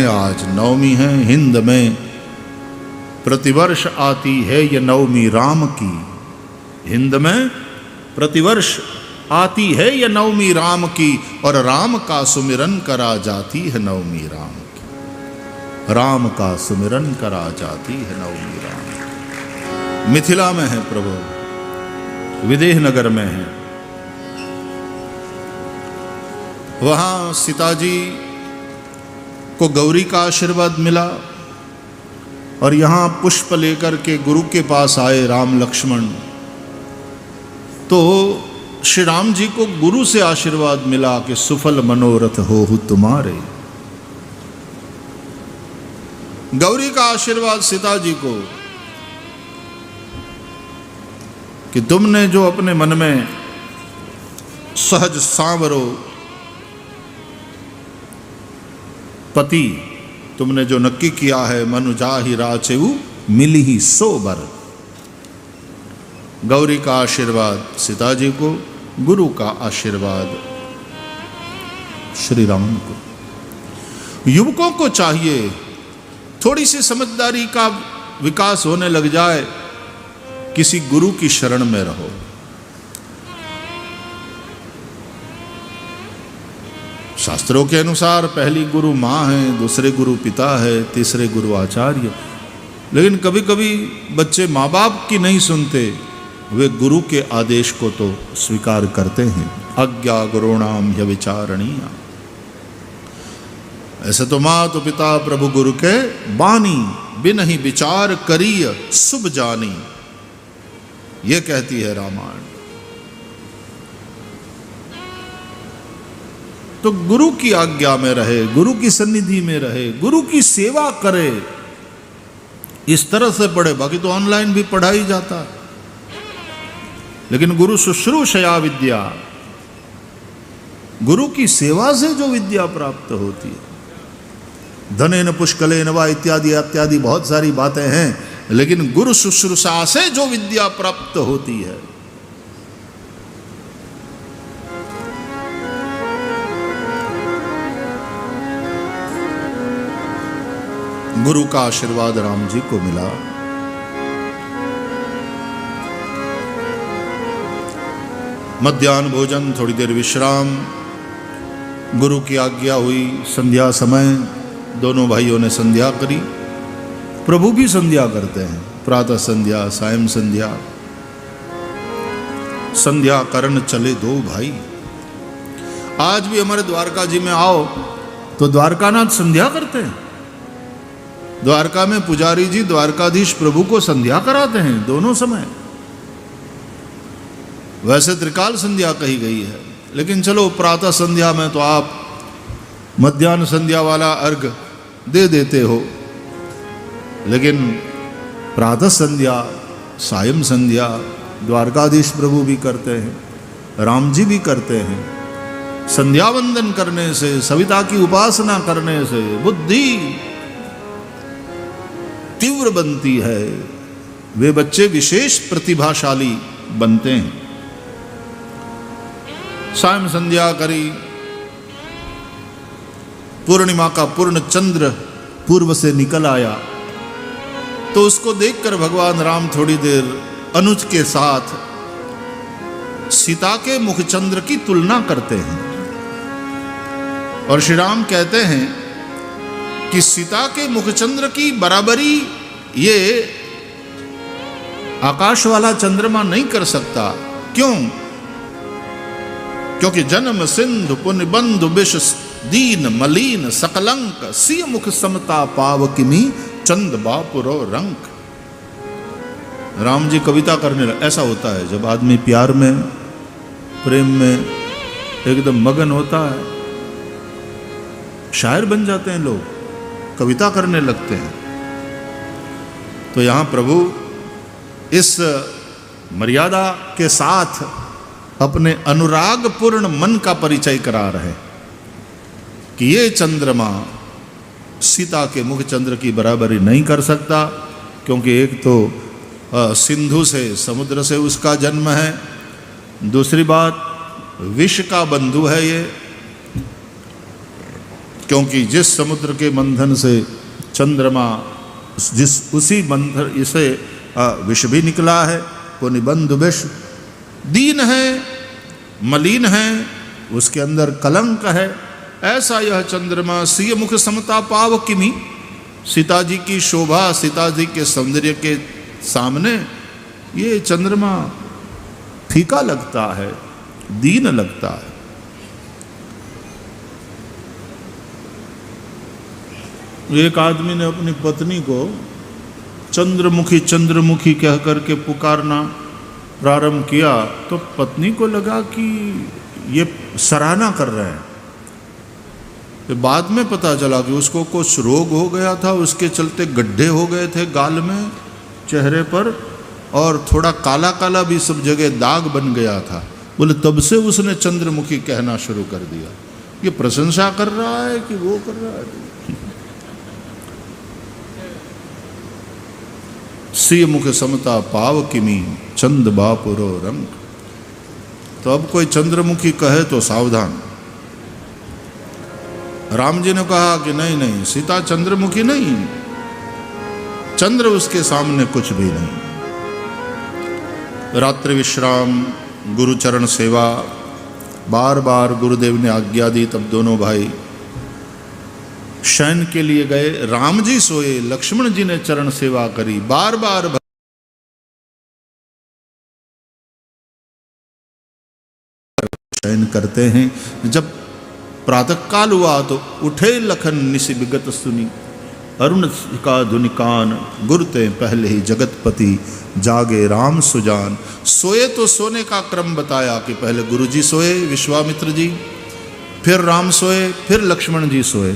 आज नवमी है। हिंद में प्रतिवर्ष आती है ये नवमी राम की। हिंद में प्रतिवर्ष आती है ये नवमी राम की, और राम का सुमिरन करा जाती है नवमी राम की। राम का सुमिरन करा जाती है नवमी राम की। मिथिला में है प्रभु, विदेह नगर में है। वहां सीता जी को गौरी का आशीर्वाद मिला, और यहां पुष्प लेकर के गुरु के पास आए राम लक्ष्मण, तो श्री राम जी को गुरु से आशीर्वाद मिला कि सुफल मनोरथ होहु तुम्हारे। गौरी का आशीर्वाद सीता जी को कि तुमने जो अपने मन में सहज सांवरो पति तुमने जो नक्की किया है, मनु जाहि राचेऊ मिली ही सो बर। गौरी का आशीर्वाद सीता जी को, गुरु का आशीर्वाद श्री राम को। युवकों को चाहिए थोड़ी सी समझदारी का विकास होने लग जाए, किसी गुरु की शरण में रहो। शास्त्रों के अनुसार पहली गुरु माँ है, दूसरे गुरु पिता है, तीसरे गुरु आचार्य। लेकिन कभी कभी बच्चे माँ बाप की नहीं सुनते, वे गुरु के आदेश को तो स्वीकार करते हैं। अज्ञा गुरुणाम ह्यविचारणीया। ऐसे तो माँ तो पिता प्रभु गुरु के बानी, बिन ही विचार करिय शुभ जानी, ये कहती है रामायण। तो गुरु की आज्ञा में रहे, गुरु की सन्निधि में रहे, गुरु की सेवा करे, इस तरह से पढ़े। बाकी तो ऑनलाइन भी पढ़ाई जाता है, लेकिन गुरु शुश्रूषया विद्या, गुरु की सेवा से जो विद्या प्राप्त होती है। धनेन पुष्कलेन वा इत्यादि इत्यादि बहुत सारी बातें हैं, लेकिन गुरु शुश्रूषा से जो विद्या प्राप्त होती है। गुरु का आशीर्वाद राम जी को मिला। मध्याह्न भोजन, थोड़ी देर विश्राम, गुरु की आज्ञा हुई। संध्या समय दोनों भाइयों ने संध्या करी। प्रभु भी संध्या करते हैं, प्रातः संध्या, सायं संध्या। संध्या करण चले दो भाई। आज भी हमारे द्वारका जी में आओ तो द्वारकानाथ संध्या करते हैं। द्वारका में पुजारी जी द्वारकाधीश प्रभु को संध्या कराते हैं दोनों समय। वैसे त्रिकाल संध्या कही गई है, लेकिन चलो प्रातः संध्या में तो आप मध्याह्न संध्या वाला अर्घ दे देते हो, लेकिन प्रातः संध्या, सायं संध्या द्वारकाधीश प्रभु भी करते हैं, राम जी भी करते हैं। संध्या वंदन करने से, सविता की उपासना करने से बुद्धि तीव्र बनती है। वे बच्चे विशेष प्रतिभाशाली बनते हैं। सायं संध्या करी। पूर्णिमा का पूर्ण चंद्र पूर्व से निकल आया, तो उसको देखकर भगवान राम थोड़ी देर अनुज के साथ सीता के मुखचंद्र की तुलना करते हैं, और श्री राम कहते हैं कि सीता के मुखचंद्र की बराबरी ये आकाश वाला चंद्रमा नहीं कर सकता। क्यों? क्योंकि जन्म सिंधु पुण्य बंधु विष दीन मलीन सकलंक सिय मुख समता पावकिमी चंद बापुरो रंक। राम जी कविता करने लगे। ऐसा होता है जब आदमी प्यार में, प्रेम में एकदम मगन होता है, शायर बन जाते हैं लोग, कविता करने लगते हैं। तो यहाँ प्रभु इस मर्यादा के साथ अपने अनुरागपूर्ण मन का परिचय करा रहे कि ये चंद्रमा सीता के मुख चंद्र की बराबरी नहीं कर सकता, क्योंकि एक तो सिंधु से, समुद्र से उसका जन्म है, दूसरी बात विष का बंधु है ये, क्योंकि जिस समुद्र के मंथन से चंद्रमा उसी मंथन इसे विष भी निकला है, वो निबंध विष दीन है, मलिन है, उसके अंदर कलंक है, ऐसा यह चंद्रमा सिय मुख समता पाव किमी। सीता जी की शोभा, सीता जी के सौंदर्य के सामने ये चंद्रमा फीका लगता है, दीन लगता है। एक आदमी ने अपनी पत्नी को चंद्रमुखी चंद्रमुखी कह करके पुकारना प्रारंभ किया तो पत्नी को लगा कि ये सराहना कर रहे हैं। तो बाद में पता चला कि उसको कुछ रोग हो गया था, उसके चलते गड्ढे हो गए थे गाल में, चेहरे पर, और थोड़ा काला काला भी सब जगह दाग बन गया था। बोले तब से उसने चंद्रमुखी कहना शुरू कर दिया। ये प्रशंसा कर रहा है कि वो कर रहा है? सिय मुख समता पाव किमी चंद बापुरो रंग। तो अब कोई चंद्रमुखी कहे तो सावधान। राम जी ने कहा कि नहीं नहीं, सीता चंद्रमुखी नहीं, चंद्र उसके सामने कुछ भी नहीं। रात्रि विश्राम, गुरुचरण सेवा, बार बार गुरुदेव ने आज्ञा दी। तब दोनों भाई शयन के लिए गए। राम जी सोए, लक्ष्मण जी ने चरण सेवा करी। बार बार शयन करते हैं। जब प्रातः काल हुआ तो उठे लखन निशि विगत सुनी, अरुण का धुनिकान गुरते पहले ही जगतपति, जागे राम सुजान। सोए तो सोने का क्रम बताया कि पहले गुरुजी सोए विश्वामित्र जी, फिर राम सोए, फिर लक्ष्मण जी सोए।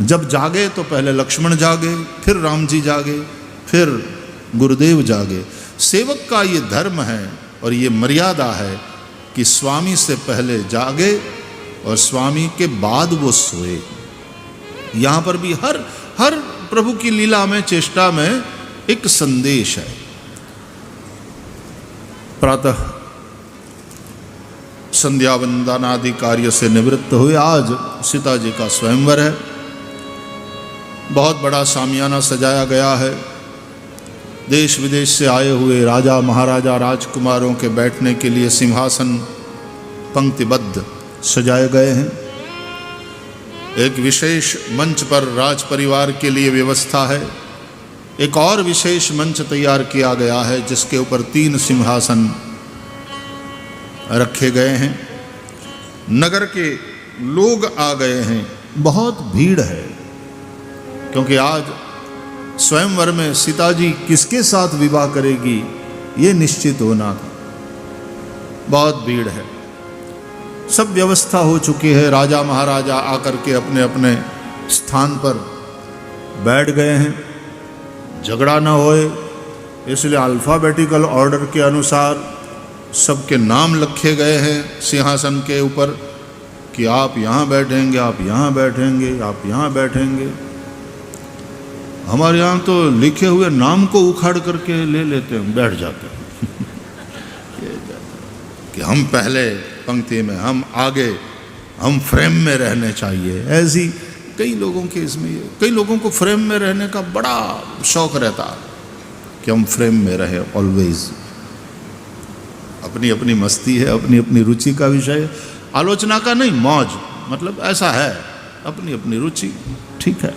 जब जागे तो पहले लक्ष्मण जागे, फिर राम जी जागे, फिर गुरुदेव जागे। सेवक का ये धर्म है और ये मर्यादा है कि स्वामी से पहले जागे और स्वामी के बाद वो सोए। यहाँ पर भी हर प्रभु की लीला में, चेष्टा में एक संदेश है। प्रातः संध्या वंदन आदि कार्य से निवृत्त हुए। आज सीता जी का स्वयंवर है। बहुत बड़ा सामियाना सजाया गया है। देश विदेश से आए हुए राजा महाराजा राजकुमारों के बैठने के लिए सिंहासन पंक्तिबद्ध सजाए गए हैं। एक विशेष मंच पर राज परिवार के लिए व्यवस्था है। एक और विशेष मंच तैयार किया गया है जिसके ऊपर 3 सिंहासन रखे गए हैं। नगर के लोग आ गए हैं, बहुत भीड़ है, क्योंकि आज स्वयंवर में सीता जी किसके साथ विवाह करेगी ये निश्चित होना था। बहुत भीड़ है, सब व्यवस्था हो चुकी है। राजा महाराजा आकर के अपने अपने स्थान पर बैठ गए हैं। झगड़ा ना होए इसलिए अल्फ़ाबेटिकल ऑर्डर के अनुसार सबके नाम लिखे गए हैं सिंहासन के ऊपर कि आप यहाँ बैठेंगे, आप यहाँ बैठेंगे, आप यहाँ बैठेंगे। हमारे यहाँ तो लिखे हुए नाम को उखाड़ करके ले लेते हैं, बैठ जाते हैं कि हम पहले पंक्ति में, हम आगे, हम फ्रेम में रहने चाहिए। ऐसी कई लोगों के इसमें, कई लोगों को फ्रेम में रहने का बड़ा शौक रहता है कि हम फ्रेम में रहे ऑलवेज। अपनी अपनी मस्ती है, अपनी अपनी रुचि का विषय, आलोचना का नहीं, मौज, मतलब ऐसा है, अपनी अपनी रुचि, ठीक है,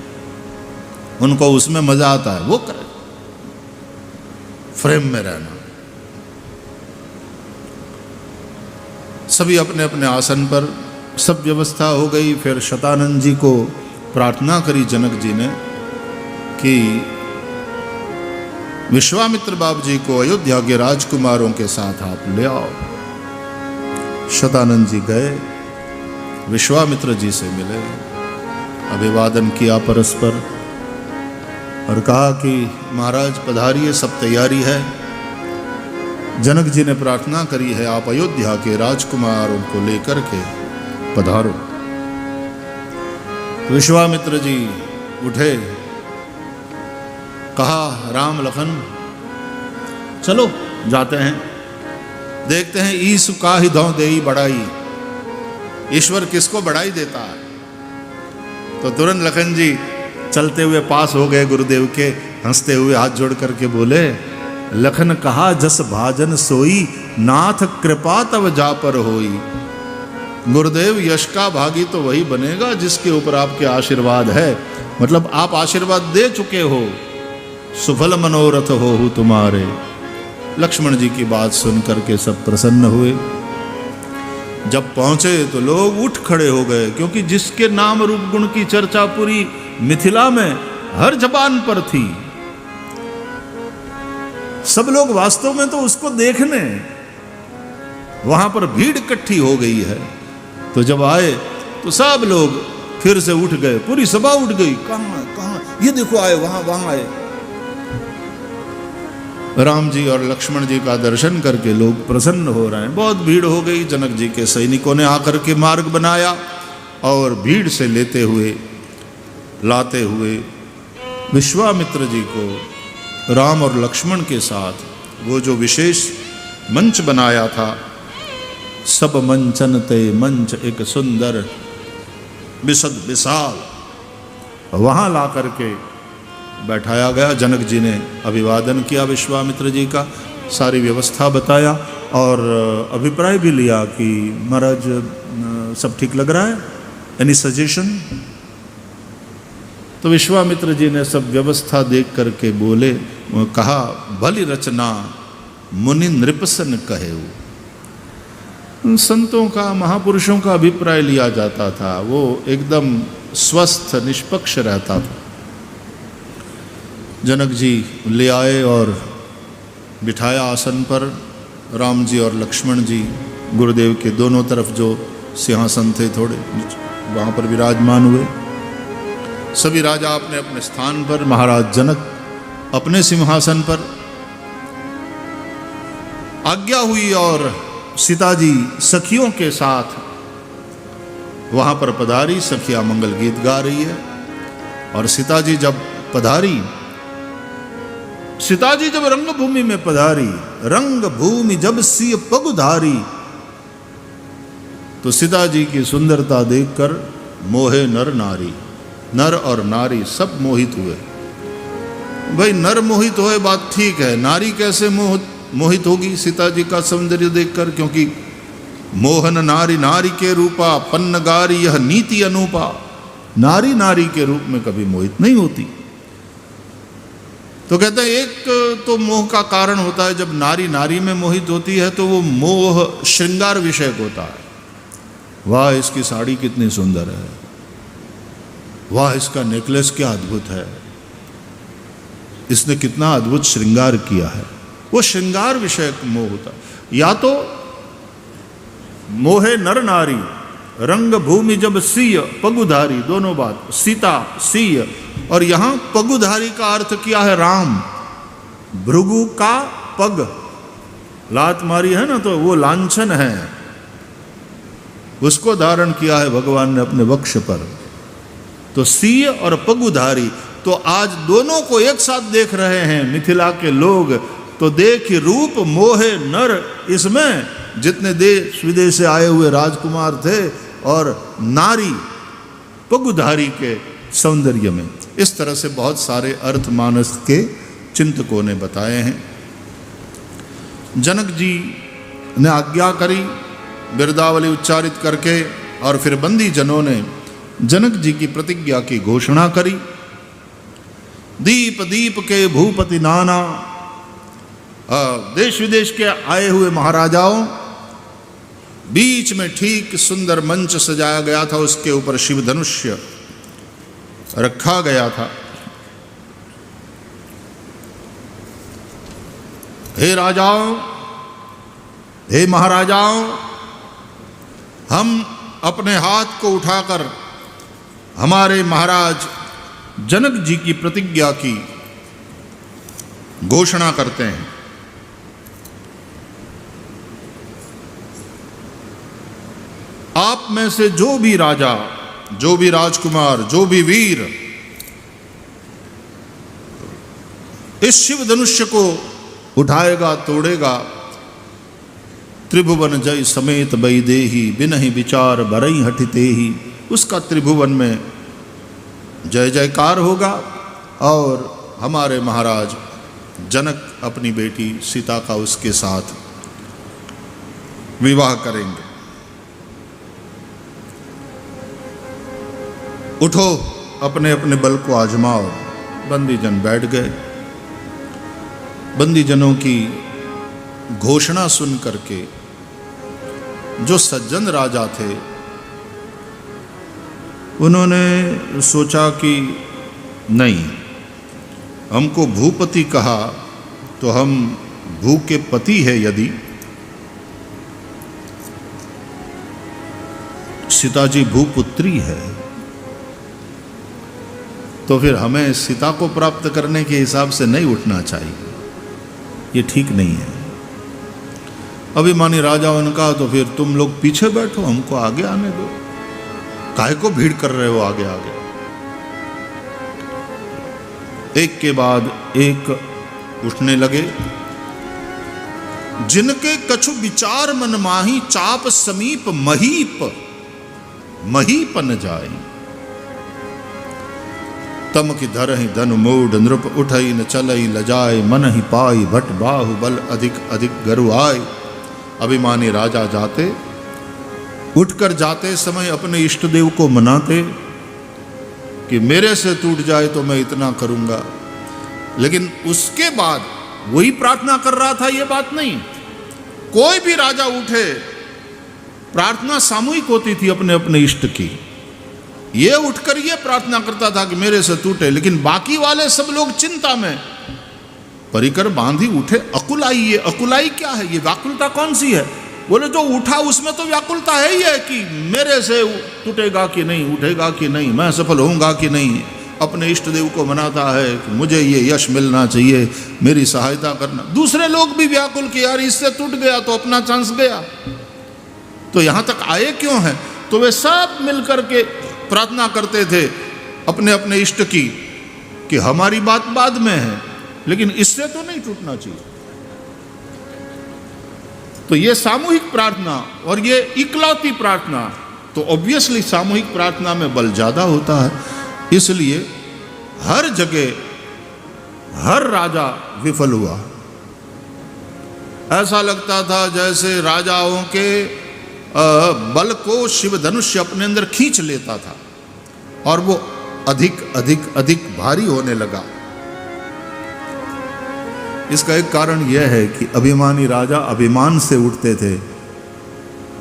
उनको उसमें मजा आता है, वो करें। फ्रेम में रहना, सभी अपने अपने आसन पर, सब व्यवस्था हो गई। फिर शतानंद जी को प्रार्थना करी जनक जी ने कि विश्वामित्र बाबू जी को अयोध्या के राजकुमारों के साथ आप ले आओ। शतानंद जी गए, विश्वामित्र जी से मिले, अभिवादन किया परस्पर और कहा कि महाराज पधारिए, सब तैयारी है। जनक जी ने प्रार्थना करी है आप अयोध्या के राजकुमारों को लेकर के पधारो। विश्वामित्र जी उठे, कहा राम लखन चलो जाते हैं, देखते हैं ईसु का ही दौ देई बड़ाई। ईश्वर किसको बड़ाई देता है? तो तुरंत लखन जी चलते हुए पास हो गए गुरुदेव के, हंसते हुए हाथ जोड़ करके बोले, लखन कहा जस भाजन सोई, नाथ कृपा तब जा पर होई। गुरुदेव यश का भागी तो वही बनेगा जिसके ऊपर आपके आशीर्वाद है, मतलब आप आशीर्वाद दे चुके हो, सुफल मनोरथ हो तुम्हारे। लक्ष्मण जी की बात सुन करके सब प्रसन्न हुए। जब पहुंचे तो लोग उठ खड़े हो गए, क्योंकि जिसके नाम रूप गुण की चर्चा पूरी मिथिला में हर जबान पर थी, सब लोग वास्तव में तो उसको देखने वहां पर भीड़ इकट्ठी हो गई है। तो जब आए तो सब लोग फिर से उठ गए, पूरी सभा उठ गई, कहां ये देखो आए, वहां आए। राम जी और लक्ष्मण जी का दर्शन करके लोग प्रसन्न हो रहे हैं। बहुत भीड़ हो गई। जनक जी के सैनिकों ने आकर के मार्ग बनाया और भीड़ से लाते हुए विश्वामित्र जी को राम और लक्ष्मण के साथ वो जो विशेष मंच बनाया था, सब मंचन ते मंच एक सुंदर विशद विशाल, वहां ला करके बैठाया गया। जनक जी ने अभिवादन किया विश्वामित्र जी का, सारी व्यवस्था बताया और अभिप्राय भी लिया कि महाराज सब ठीक लग रहा है, एनी सजेशन। तो विश्वामित्र जी ने सब व्यवस्था देख करके बोले, कहा भली रचना मुनि नृपसन कहे। संतों का, महापुरुषों का अभिप्राय लिया जाता था, वो एकदम स्वस्थ निष्पक्ष रहता था। जनक जी ले आए और बिठाया आसन पर। राम जी और लक्ष्मण जी गुरुदेव के दोनों तरफ जो सिंहासन थे थोड़े वहाँ पर विराजमान हुए। सभी राजा अपने अपने स्थान पर, महाराज जनक अपने सिंहासन पर। आज्ञा हुई और सीता जी सखियों के साथ वहाँ पर पधारी। सखिया मंगल गीत गा रही है और सीता जी जब पधारी, सीता जी जब रंगभूमि में पधारी, रंग भूमि जब सिय पगुधारी, तो सीता जी की सुंदरता देखकर मोहे नर नारी, नर और नारी सब मोहित हुए। भाई नर मोहित होए बात ठीक है, नारी कैसे मोहित होगी सीता जी का सौंदर्य देखकर? क्योंकि मोहन नारी नारी के रूपा, पन्नगारी यह नीति अनूपा। नारी नारी के रूप में कभी मोहित नहीं होती। तो कहते हैं एक तो मोह का कारण होता है, जब नारी नारी में मोहित होती है तो वो मोह श्रृंगार विषयक होता है। वाह इसकी साड़ी कितनी सुंदर है, वाह इसका नेकलेस क्या अद्भुत है, इसने कितना अद्भुत श्रृंगार किया है, वो श्रृंगार विषयक मोह होता है। या तो मोहे नर नारी, रंग भूमि जब सिय पगुधारी, दोनों बात, सीता सिय, और यहां पगुधारी का अर्थ किया है राम। भृगु का पग, लात मारी है ना, तो वो लांछन है, उसको धारण किया है भगवान ने अपने वक्ष पर। तो सिय और पगुधारी, तो आज दोनों को एक साथ देख रहे हैं मिथिला के लोग। तो देख रूप मोहे नर, इसमें जितने देश विदेश से आए हुए राजकुमार थे, और नारी पगुधारी के सौंदर्य में। इस तरह से बहुत सारे अर्थ मानस के चिंतकों ने बताए हैं। जनक जी ने आज्ञा करी बिरदावली उच्चारित करके, और फिर बंदी जनों ने जनक जी की प्रतिज्ञा की घोषणा करी। दीप दीप के भूपति नाना, देश विदेश के आए हुए महाराजाओं, बीच में ठीक सुंदर मंच सजाया गया था, उसके ऊपर शिव धनुष्य रखा गया था। हे राजाओं, हे महाराजाओं, हम अपने हाथ को उठाकर हमारे महाराज जनक जी की प्रतिज्ञा की घोषणा करते हैं। आप में से जो भी राजा, जो भी राजकुमार, जो भी वीर इस शिव धनुष्य को उठाएगा, तोड़ेगा, त्रिभुवन जय समेत बैदेही, बिनहि विचार बरई हटिते ही, उसका त्रिभुवन में जय जयकार होगा और हमारे महाराज जनक अपनी बेटी सीता का उसके साथ विवाह करेंगे। उठो, अपने अपने बल को आजमाओ। बंदीजन बैठ गए। बंदीजनों की घोषणा सुन करके जो सज्जन राजा थे उन्होंने सोचा कि नहीं, हमको भूपति कहा तो हम भू के पति है, यदि सीता जी भूपुत्री है तो फिर हमें सीता को प्राप्त करने के हिसाब से नहीं उठना चाहिए, ये ठीक नहीं है। अभिमानी राजा उनका, तो फिर तुम लोग पीछे बैठो, हमको आगे आने दो, काहे को भीड़ कर रहे हो आगे आगे। एक के बाद एक उठने लगे। जिनके कछु विचार मन माही, चाप समीप महीप महीप न जाए। तम की धरहि धन मूढ़, नृप उठई न चलई लजाए। मन ही पाई भट बाहु बल, अधिक अधिक गरु आए। अभिमानी राजा जाते, उठकर जाते समय अपने इष्ट देव को मनाते कि मेरे से टूट जाए तो मैं इतना करूंगा, लेकिन उसके बाद वही प्रार्थना कर रहा था, ये बात नहीं। कोई भी राजा उठे, प्रार्थना सामूहिक होती थी अपने अपने इष्ट की। ये उठकर ये प्रार्थना करता था कि मेरे से टूटे, लेकिन बाकी वाले सब लोग चिंता में परिकर बांधी उठे। अकुलाई, ये अकुलाई क्या है? ये व्याकुलता कौन सी है? बोले जो उठा उसमें तो व्याकुलता है ही है कि मेरे से टूटेगा कि नहीं, उठेगा कि नहीं, मैं सफल होऊंगा कि नहीं। अपने इष्ट देव को मनाता है कि मुझे ये यश मिलना चाहिए, मेरी सहायता करना। दूसरे लोग भी व्याकुल कि यार इससे टूट गया तो अपना चांस गया, तो यहां तक आए क्यों हैं? तो वे सब मिलकर के प्रार्थना करते थे अपने अपने इष्ट की कि हमारी बात बाद में है, लेकिन इससे तो नहीं टूटना चाहिए। तो ये सामूहिक प्रार्थना और ये इकलौती प्रार्थना, तो ऑब्वियसली सामूहिक प्रार्थना में बल ज्यादा होता है। इसलिए हर जगह हर राजा विफल हुआ। ऐसा लगता था जैसे राजाओं के बल को शिव धनुष अपने अंदर खींच लेता था और वो अधिक अधिक अधिक भारी होने लगा। इसका एक कारण यह है कि अभिमानी राजा अभिमान से उठते थे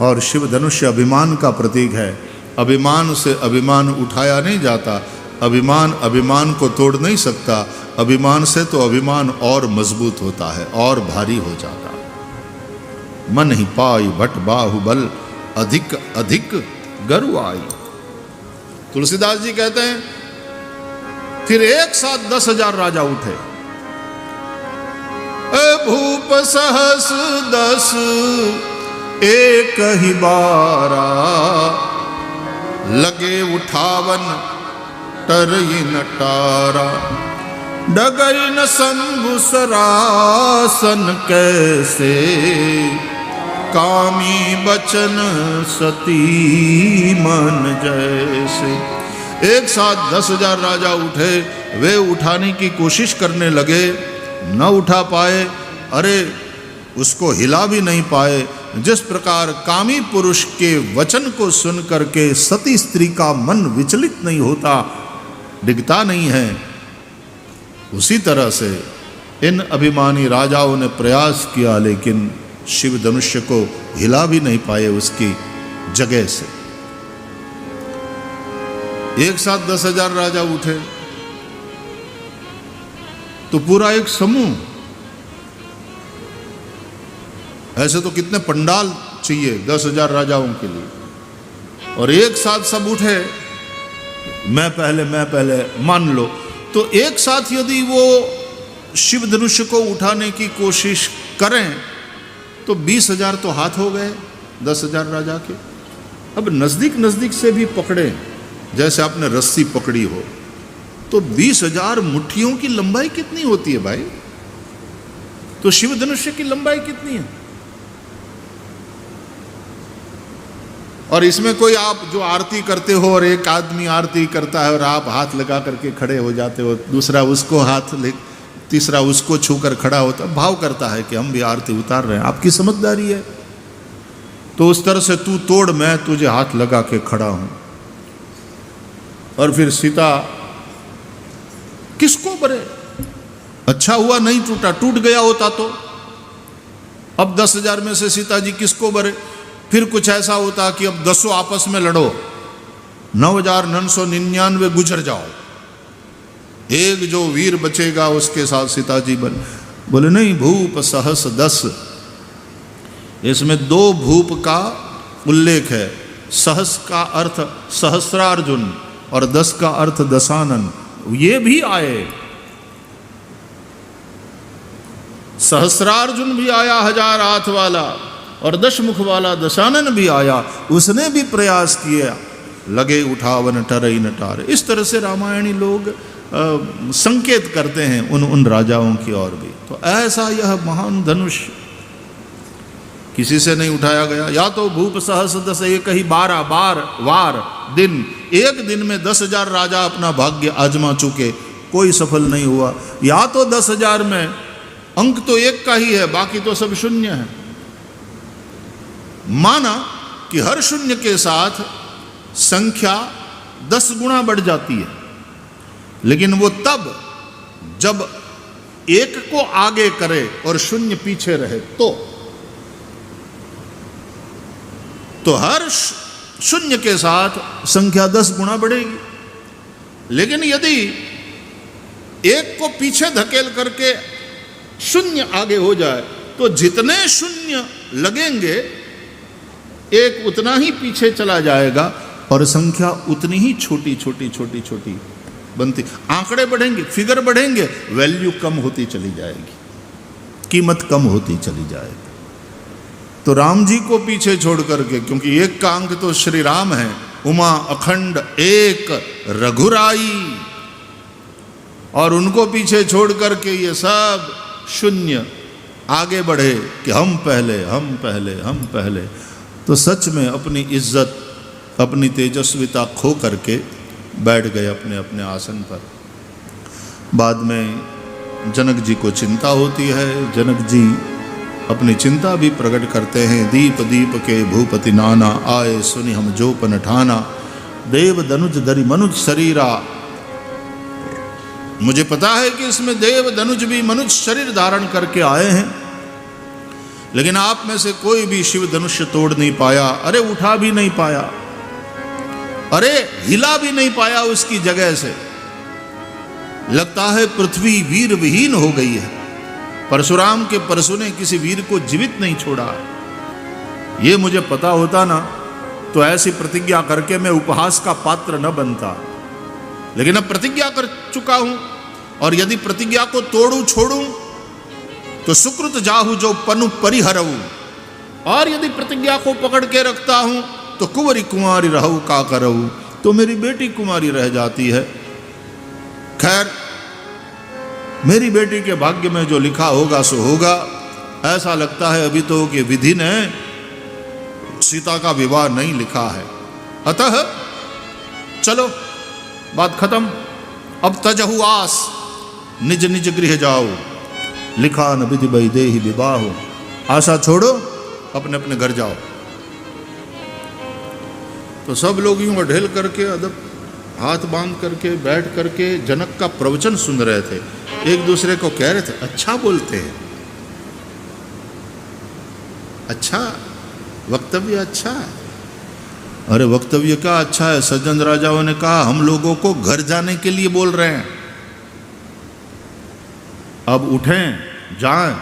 और शिव धनुष अभिमान का प्रतीक है। अभिमान से अभिमान उठाया नहीं जाता, अभिमान अभिमान को तोड़ नहीं सकता। अभिमान से तो अभिमान और मजबूत होता है और भारी हो जाता। मन ही पाई भट बाहुबल, अधिक अधिक गरु आई। तुलसीदास जी कहते हैं फिर एक साथ 10,000 राजा उठे। भूप सहस 10 एक ही बारा, लगे उठावन टरई न टारा। डगई न शंभु सरासन कैसे, कामी बचन सती मन जैसे। एक साथ 10,000 राजा उठे। वे उठाने की कोशिश करने लगे, न उठा पाए। अरे उसको हिला भी नहीं पाए। जिस प्रकार कामी पुरुष के वचन को सुन करके सती स्त्री का मन विचलित नहीं होता, डिगता नहीं है, उसी तरह से इन अभिमानी राजाओं ने प्रयास किया, लेकिन शिव धनुष्य को हिला भी नहीं पाए उसकी जगह से। एक साथ 10,000 राजा उठे तो पूरा एक समूह, ऐसे तो कितने पंडाल चाहिए 10,000 राजाओं के लिए, और एक साथ सब उठे, मैं पहले मान लो। तो एक साथ यदि वो शिव धनुष को उठाने की कोशिश करें तो 20,000 तो हाथ हो गए 10,000 राजा के। अब नजदीक नजदीक से भी पकड़े, जैसे आपने रस्सी पकड़ी हो, तो 20,000 मुट्ठियों की लंबाई कितनी होती है भाई? तो शिव धनुष की लंबाई कितनी है? और इसमें कोई आप जो आरती करते हो और एक आदमी आरती करता है और आप हाथ लगा करके खड़े हो जाते हो, दूसरा उसको हाथ ले, तीसरा उसको छूकर खड़ा होता, भाव करता है कि हम भी आरती उतार रहे हैं, आपकी समझदारी है। तो उस तरह से तू तोड़, मैं तुझे हाथ लगा के खड़ा हूं। और फिर सीता किसको बरे, अच्छा हुआ नहीं टूटा, टूट गया होता तो अब 10,000 में से सीता जी किसको बरे। फिर कुछ ऐसा होता कि अब 10 आपस में लड़ो, 9,999 गुजर जाओ, एक जो वीर बचेगा उसके साथ सीता जी बोले नहीं, भूप सहस 10, इसमें 2 भूप का उल्लेख है। सहस का अर्थ सहस्रार्जुन और 10 का अर्थ दशानन, ये भी आए। सहस्रार्जुन भी आया 1000 हाथ वाला और 10 मुख वाला दशानन भी आया, उसने भी प्रयास किया, लगे उठावन टरई नटार। इस तरह से रामायणी लोग संकेत करते हैं उन राजाओं की ओर भी। तो ऐसा यह महान धनुष किसी से नहीं उठाया गया। या तो भूप सहस 10, एक ही 12 वार दिन, एक दिन में 10,000 राजा अपना भाग्य आजमा चुके, कोई सफल नहीं हुआ। या तो 10,000 में अंक तो एक का ही है, बाकी तो सब शून्य है। माना कि हर शून्य के साथ संख्या 10 गुना बढ़ जाती है, लेकिन वो तब जब एक को आगे करे और शून्य पीछे रहे, तो हर शून्य के साथ संख्या 10 गुना बढ़ेगी। लेकिन यदि एक को पीछे धकेल करके शून्य आगे हो जाए, तो जितने शून्य लगेंगे एक उतना ही पीछे चला जाएगा और संख्या उतनी ही छोटी बनती, आंकड़े बढ़ेंगे, फिगर बढ़ेंगे, वैल्यू कम होती चली जाएगी, कीमत कम होती चली जाएगी। तो राम जी को पीछे छोड़ करके, क्योंकि एक का अंक तो श्री राम है, उमा अखंड एक रघुराई, और उनको पीछे छोड़ करके ये सब शून्य आगे बढ़े कि हम पहले, तो सच में अपनी इज्जत, अपनी तेजस्विता खो करके बैठ गए अपने अपने आसन पर। बाद में जनक जी को चिंता होती है, जनक जी अपनी चिंता भी प्रकट करते हैं। दीप दीप के भूपति नाना, आए सुनि हम जोपन ठाना, देव धनुज धरि मनुज शरीरा। मुझे पता है कि इसमें देव धनुज भी मनुज शरीर धारण करके आए हैं, लेकिन आप में से कोई भी शिव धनुष तोड़ नहीं पाया, अरे उठा भी नहीं पाया, अरे हिला भी नहीं पाया उसकी जगह से। लगता है पृथ्वी वीर विहीन हो गई है। परशुराम के परशु ने किसी वीर को जीवित नहीं छोड़ा। ये मुझे पता होता ना तो ऐसी प्रतिज्ञा करके मैं उपहास का पात्र न बनता, लेकिन अब प्रतिज्ञा कर चुका हूं, और यदि प्रतिज्ञा को तोड़ूं छोड़ूं तो सुकृत जाहु जो पनु परिहरऊ, और यदि प्रतिज्ञा को पकड़ के रखता हूं तो कुंवरी कुमारी रहू का करऊ, तो मेरी बेटी कुमारी रह जाती है। खैर, मेरी बेटी के भाग्य में जो लिखा होगा सो होगा। ऐसा लगता है अभी तो कि विधि ने सीता का विवाह नहीं लिखा है। अतः चलो, बात खत्म। अब तजहु आस, निज निज गृह जाओ, लिखा न विधि वैदेही विवाह। आशा छोड़ो, अपने अपने घर जाओ। तो सब लोग यूं ढेल करके, अदब हाथ बांध करके बैठ करके जनक का प्रवचन सुन रहे थे। एक दूसरे को कह रहे थे, अच्छा बोलते हैं, अच्छा वक्तव्य अच्छा है। अरे वक्तव्य का अच्छा है? सज्जन राजाओं ने कहा हम लोगों को घर जाने के लिए बोल रहे हैं, अब उठें जाएं।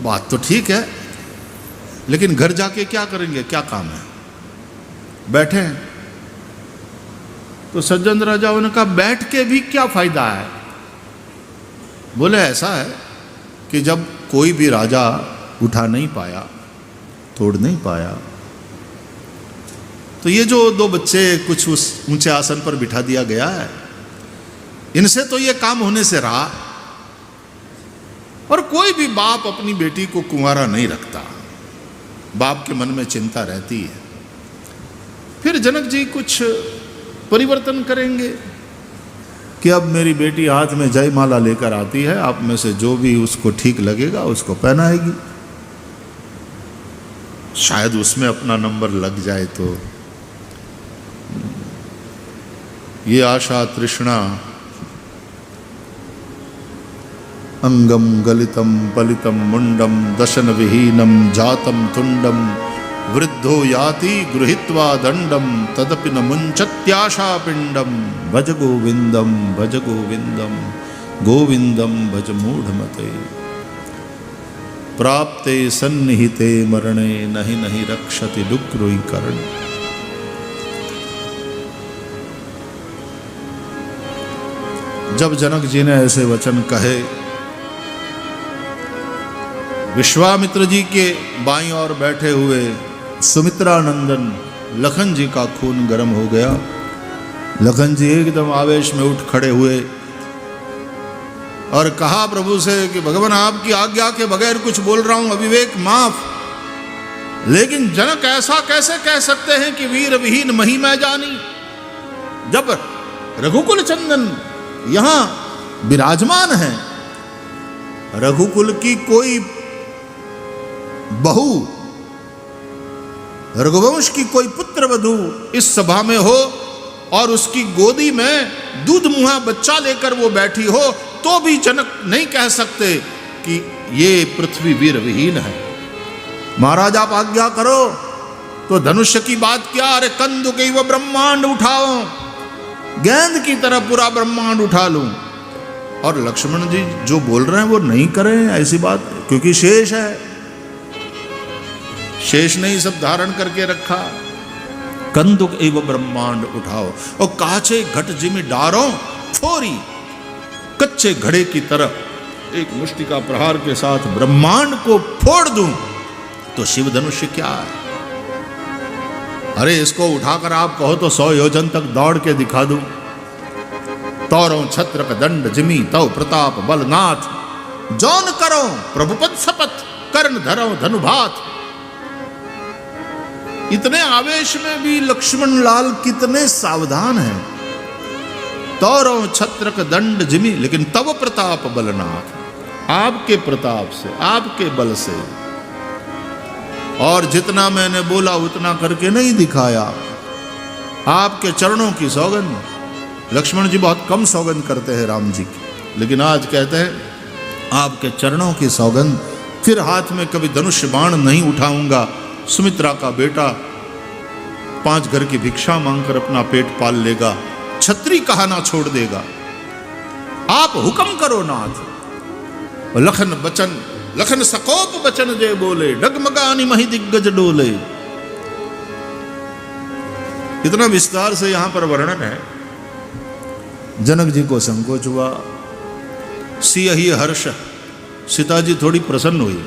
बात तो ठीक है, लेकिन घर जाके क्या करेंगे, क्या काम है, बैठे हैं। तो सज्जन राजाओं ने कहा बैठ के भी क्या फायदा है। बोले ऐसा है कि जब कोई भी राजा उठा नहीं पाया, तोड़ नहीं पाया, तो ये जो 2 बच्चे कुछ उस ऊंचे आसन पर बिठा दिया गया है, इनसे तो ये काम होने से रहा। और कोई भी बाप अपनी बेटी को कुंवारा नहीं रखता। बाप के मन में चिंता रहती है। फिर जनक जी कुछ परिवर्तन करेंगे कि अब मेरी बेटी हाथ में जयमाला लेकर आती है, आप में से जो भी उसको ठीक लगेगा उसको पहनाएगी, शायद उसमें अपना नंबर लग जाए। तो ये आशा तृष्णा अंगम गलितम पलितम मुंडम दशन विहीनम जातम तुंडम वृद्धो याति गृहीत्वा दंडम तदपि न मुंचत्याशा पिंडम भज गोविंदम भज गोविंदम गोविंदम भज मूढ़मते प्राप्ते सन्निहिते मरणे नहीं नहीं रक्षति डुक्रुई कर्ण। जब जनक जी ने ऐसे वचन कहे, विश्वामित्र जी के बाईं ओर बैठे हुए सुमित्रा नंदन लखन जी का खून गर्म हो गया। लखन जी एकदम आवेश में उठ खड़े हुए और कहा प्रभु से कि भगवान आपकी आज्ञा के बगैर कुछ बोल रहा हूं, अविवेक माफ। लेकिन जनक ऐसा कैसे कह सकते हैं कि वीर विहीन मही मैं जानी, जब रघुकुल चंदन यहां विराजमान है, रघुकुल की कोई बहू, रघुवंश की कोई पुत्र वधू इस सभा में हो और उसकी गोदी में दूध मुहा बच्चा लेकर वो बैठी हो, तो भी जनक नहीं कह सकते कि ये पृथ्वी वीर विहीन है। महाराज आप आज्ञा करो तो धनुष्य की बात क्या, अरे कंदुक वो ब्रह्मांड उठाओ, गेंद की तरह पूरा ब्रह्मांड उठा लूं। और लक्ष्मण जी जो बोल रहे हैं वो नहीं करें ऐसी बात, क्योंकि शेष है, शेष ने ही सब धारण करके रखा। कंदुक एव ब्रह्मांड उठाओ और काचे घट जिमि डारो फोरी, कच्चे घड़े की तरह एक मुष्टि का प्रहार के साथ ब्रह्मांड को फोड़ दूं तो शिव धनुष्य क्या है। अरे इसको उठाकर आप कहो तो 100 योजन तक दौड़ के दिखा दूं। तौरों छत्रक दंड जिमी तव प्रताप बलनाथ, जौन करो प्रभुपद शपथ कर्ण धरो धनुभात। इतने आवेश में भी लक्ष्मण लाल कितने सावधान हैं। तौरों छत्रक दंड जिमी, लेकिन तव प्रताप बलनाथ, आपके प्रताप से, आपके बल से। और जितना मैंने बोला उतना करके नहीं दिखाया, आपके चरणों की सौगंध। लक्ष्मण जी बहुत कम सौगंध करते हैं राम जी की, लेकिन आज कहते हैं आपके चरणों की सौगंध। फिर हाथ में कभी धनुष बाण नहीं उठाऊंगा। सुमित्रा का बेटा 5 घर की भिक्षा मांगकर अपना पेट पाल लेगा, छत्री कहा ना छोड़ देगा। आप हुक्म करो नाथ। लखन बचन लखन सकोप बचन जय बोले, डगमगानी मही दिग्गज डोले। इतना विस्तार से यहां पर वर्णन है। जनक जी को संकोच हुआ, सियहि हर्ष। सीता जी थोड़ी प्रसन्न हुई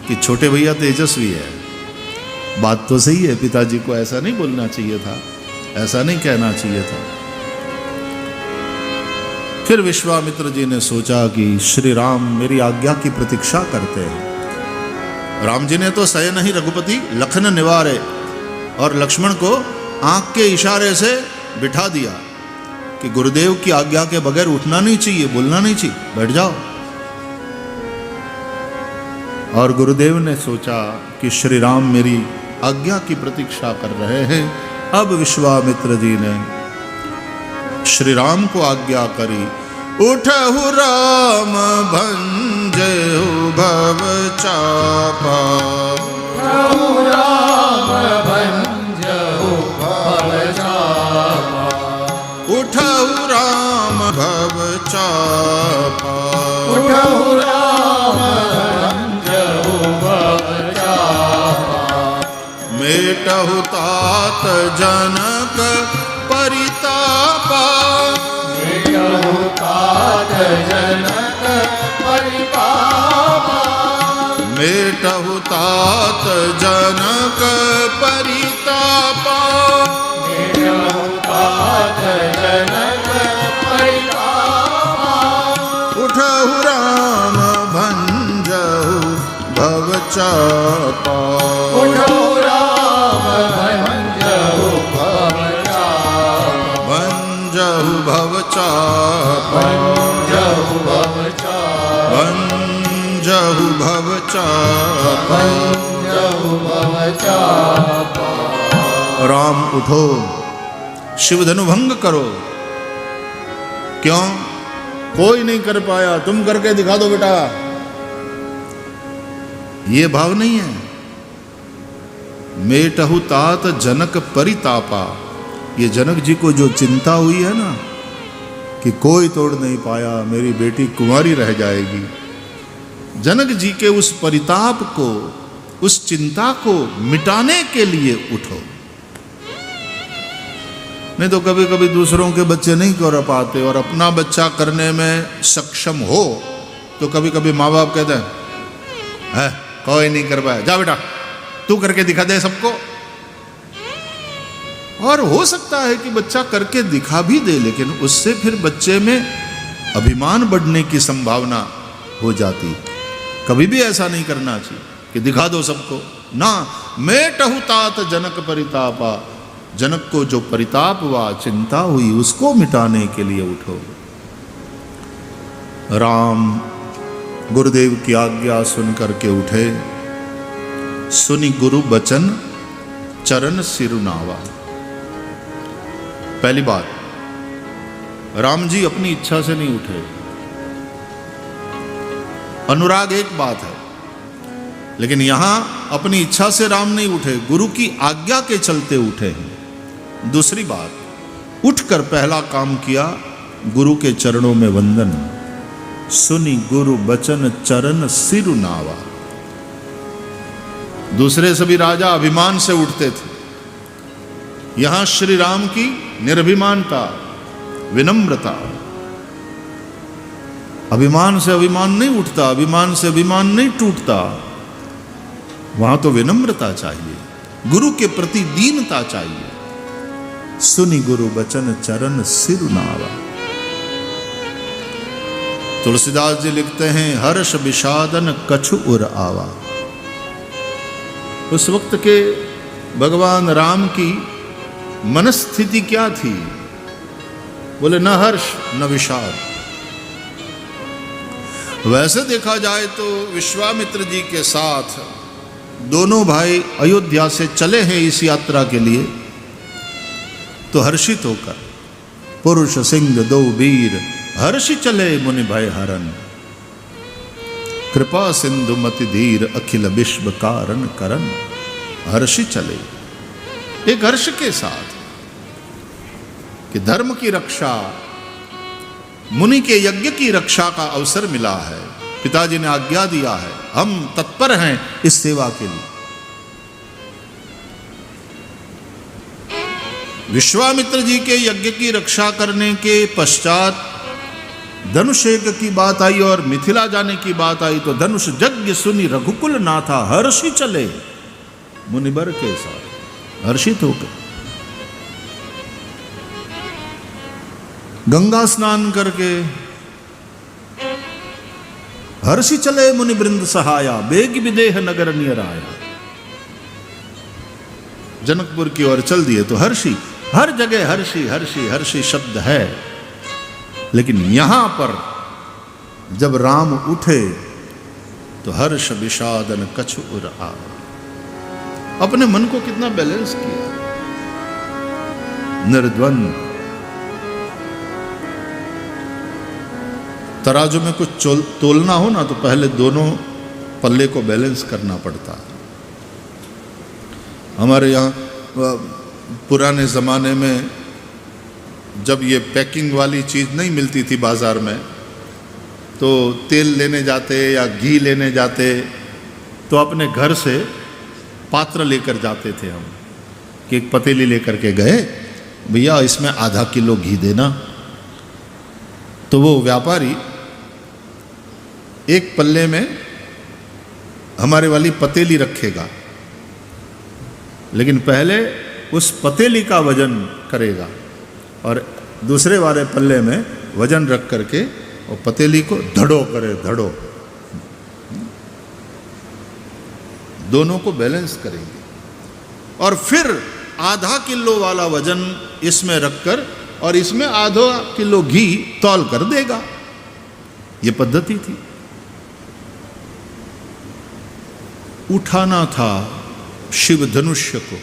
कि छोटे भैया तेजस्वी है। बात तो सही है, पिताजी को ऐसा नहीं बोलना चाहिए था, ऐसा नहीं कहना चाहिए था। फिर विश्वामित्र जी ने सोचा कि श्री राम मेरी आज्ञा की प्रतीक्षा करते हैं। राम जी ने तो सहे नहीं रघुपति लखन निवारे, और लक्ष्मण को आंख के इशारे से बिठा दिया कि गुरुदेव की आज्ञा के बगैर उठना नहीं चाहिए, बोलना नहीं चाहिए, बैठ जाओ। और गुरुदेव ने सोचा कि श्री राम मेरी आज्ञा की प्रतीक्षा कर रहे हैं। अब विश्वामित्र जी ने श्री राम को आज्ञा करी, उठहु राम भंजहु भव चापा। उठहु राम भंजहु भव चापा। उठहु राम भव चापा। उठहु राम भंजहु भव चापा। मेटहु तात जनक परितापा। मेटहु तात जनक परितापा। मेटहु तात जनक परितापा। मेटहु तात जनक परितापा। उठहु राम भंजहु भव चापा। चापा। उठो राम भंजहु भव चापा। भंजहु भव चापा। भंजहु भव चापा। भंजहु भव चापा। भंजहु भव चापा। राम उठो, शिव धनु भंग करो। क्यों? कोई नहीं कर पाया, तुम करके दिखा दो बेटा। ये भाव नहीं है। मेटहु तात जनक परितापा। ये जनक जी को जो चिंता हुई है ना कि कोई तोड़ नहीं पाया, मेरी बेटी कुंवारी रह जाएगी, जनक जी के उस परिताप को, उस चिंता को मिटाने के लिए उठो। नहीं तो कभी कभी दूसरों के बच्चे नहीं कर पाते और अपना बच्चा करने में सक्षम हो तो कभी कभी माँ बाप कहते हैं कोई नहीं कर पाया, जा बेटा तू करके दिखा दे सबको। और हो सकता है कि बच्चा करके दिखा भी दे, लेकिन उससे फिर बच्चे में अभिमान बढ़ने की संभावना हो जाती। कभी भी ऐसा नहीं करना चाहिए कि दिखा दो सबको ना। मेटहु तात जनक परितापा। जनक को जो परिताप हुआ, चिंता हुई, उसको मिटाने के लिए उठो। राम गुरुदेव की आज्ञा सुन करके उठे। सुनि गुरु बचन चरण सिरुनावा। पहली बात, राम जी अपनी इच्छा से नहीं उठे। अनुराग एक बात है, लेकिन यहां अपनी इच्छा से राम नहीं उठे, गुरु की आज्ञा के चलते उठे हैं। दूसरी बात, उठकर पहला काम किया, गुरु के चरणों में वंदन। सुनि गुरु बचन चरण सिरुनावा। दूसरे सभी राजा अभिमान से उठते थे, यहां श्री राम की निर्भिमानता, विनम्रता। अभिमान से अभिमान नहीं उठता, अभिमान से अभिमान नहीं टूटता। वहां तो विनम्रता चाहिए, गुरु के प्रति दीनता चाहिए। सुनि गुरु बचन चरण सिरुनावा। तुलसीदास जी लिखते हैं, हर्ष विषादन कछु उर आवा। उस वक्त के भगवान राम की मनस्थिति क्या थी? बोले न हर्ष न विषाद। वैसे देखा जाए तो विश्वामित्र जी के साथ दोनों भाई अयोध्या से चले हैं इस यात्रा के लिए, तो हर्षित होकर पुरुष सिंह दो वीर हर्षि चले मुनि भय हरन। कृपा सिंधु मति धीर अखिल विश्व कारण करन। हर्षि चले, एक हर्ष के साथ कि धर्म की रक्षा, मुनि के यज्ञ की रक्षा का अवसर मिला है। पिताजी ने आज्ञा दिया है, हम तत्पर हैं इस सेवा के लिए। विश्वामित्र जी के यज्ञ की रक्षा करने के पश्चात धनुष यज्ञ की बात आई और मिथिला जाने की बात आई, तो धनुष यज्ञ सुनी रघुकुल नाथा हर्षि चले मुनिबर के साथ। हर्षित होकर गंगा स्नान करके हर्षि चले मुनि वृंद सहाया, बेग विदेह नगर नियर आया। जनकपुर की ओर चल दिए तो हर्षि, हर जगह हर्षि हर्षि हर्षि शब्द है, लेकिन यहां पर जब राम उठे तो हर्ष विषादन कछु उर आवा। अपने मन को कितना बैलेंस किया, निर्द्वंद। तराजू में कुछ तोलना हो ना तो पहले दोनों पल्ले को बैलेंस करना पड़ता है। हमारे यहाँ पुराने ज़माने में जब ये पैकिंग वाली चीज़ नहीं मिलती थी बाज़ार में, तो तेल लेने जाते या घी लेने जाते तो अपने घर से पात्र लेकर जाते थे हम, कि एक पतीली लेकर के गए, भैया इसमें आधा किलो घी देना। तो वो व्यापारी एक पल्ले में हमारे वाली पतीली रखेगा, लेकिन पहले उस पतीली का वजन करेगा और दूसरे वाले पल्ले में वजन रख करके और पतीली को धड़ो करे, धड़ो। दोनों को बैलेंस करेंगे और फिर आधा किलो वाला वजन इसमें रखकर और इसमें आधा किलो घी तौल कर देगा। ये पद्धति थी। उठाना था शिव धनुष्य को,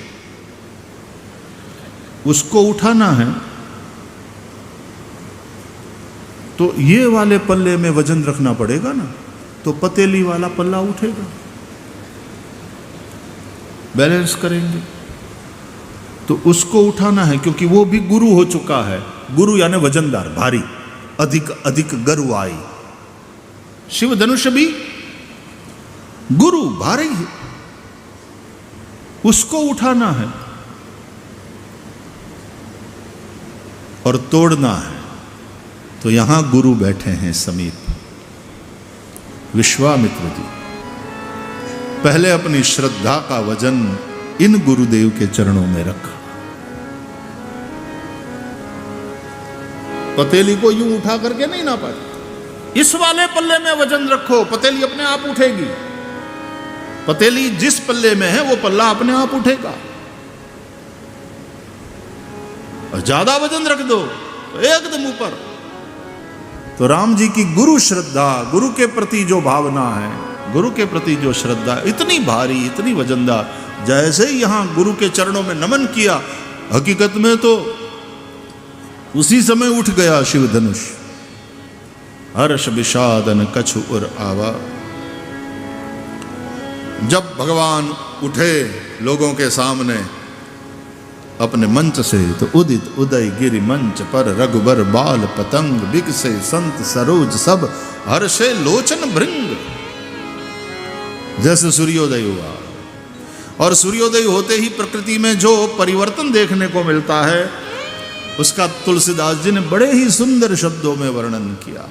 उसको उठाना है तो ये वाले पल्ले में वजन रखना पड़ेगा ना, तो पतेली वाला पल्ला उठेगा। बैलेंस करेंगे तो उसको उठाना है, क्योंकि वो भी गुरु हो चुका है। गुरु यानी वजनदार, भारी, अधिक अधिक गरु आई। शिव धनुष भी गुरु भारी है, उसको उठाना है और तोड़ना है। तो यहां गुरु बैठे हैं समीप, विश्वामित्र जी। पहले अपनी श्रद्धा का वजन इन गुरुदेव के चरणों में रखा। पतेली को यूं उठा करके नहीं नापा, इस वाले पल्ले में वजन रखो, पतेली अपने आप उठेगी। पतेली जिस पल्ले में है वो पल्ला अपने आप उठेगा। और ज्यादा वजन रख दो तो एकदम ऊपर। तो राम जी की गुरु श्रद्धा, गुरु के प्रति जो भावना है, गुरु के प्रति जो श्रद्धा, इतनी भारी, इतनी वजनदार, जैसे ही यहां गुरु के चरणों में नमन किया, हकीकत में तो उसी समय उठ गया शिव धनुष। हर्ष विषादन कछु उर आवा। जब भगवान उठे लोगों के सामने अपने मंच से, तो उदित उदय गिरि मंच पर रघुबर बाल पतंग बिकसे संत सरोज सब हर्षे लोचन भृंग। जैसे सूर्योदय हुआ, और सूर्योदय होते ही प्रकृति में जो परिवर्तन देखने को मिलता है उसका तुलसीदास जी ने बड़े ही सुंदर शब्दों में वर्णन किया।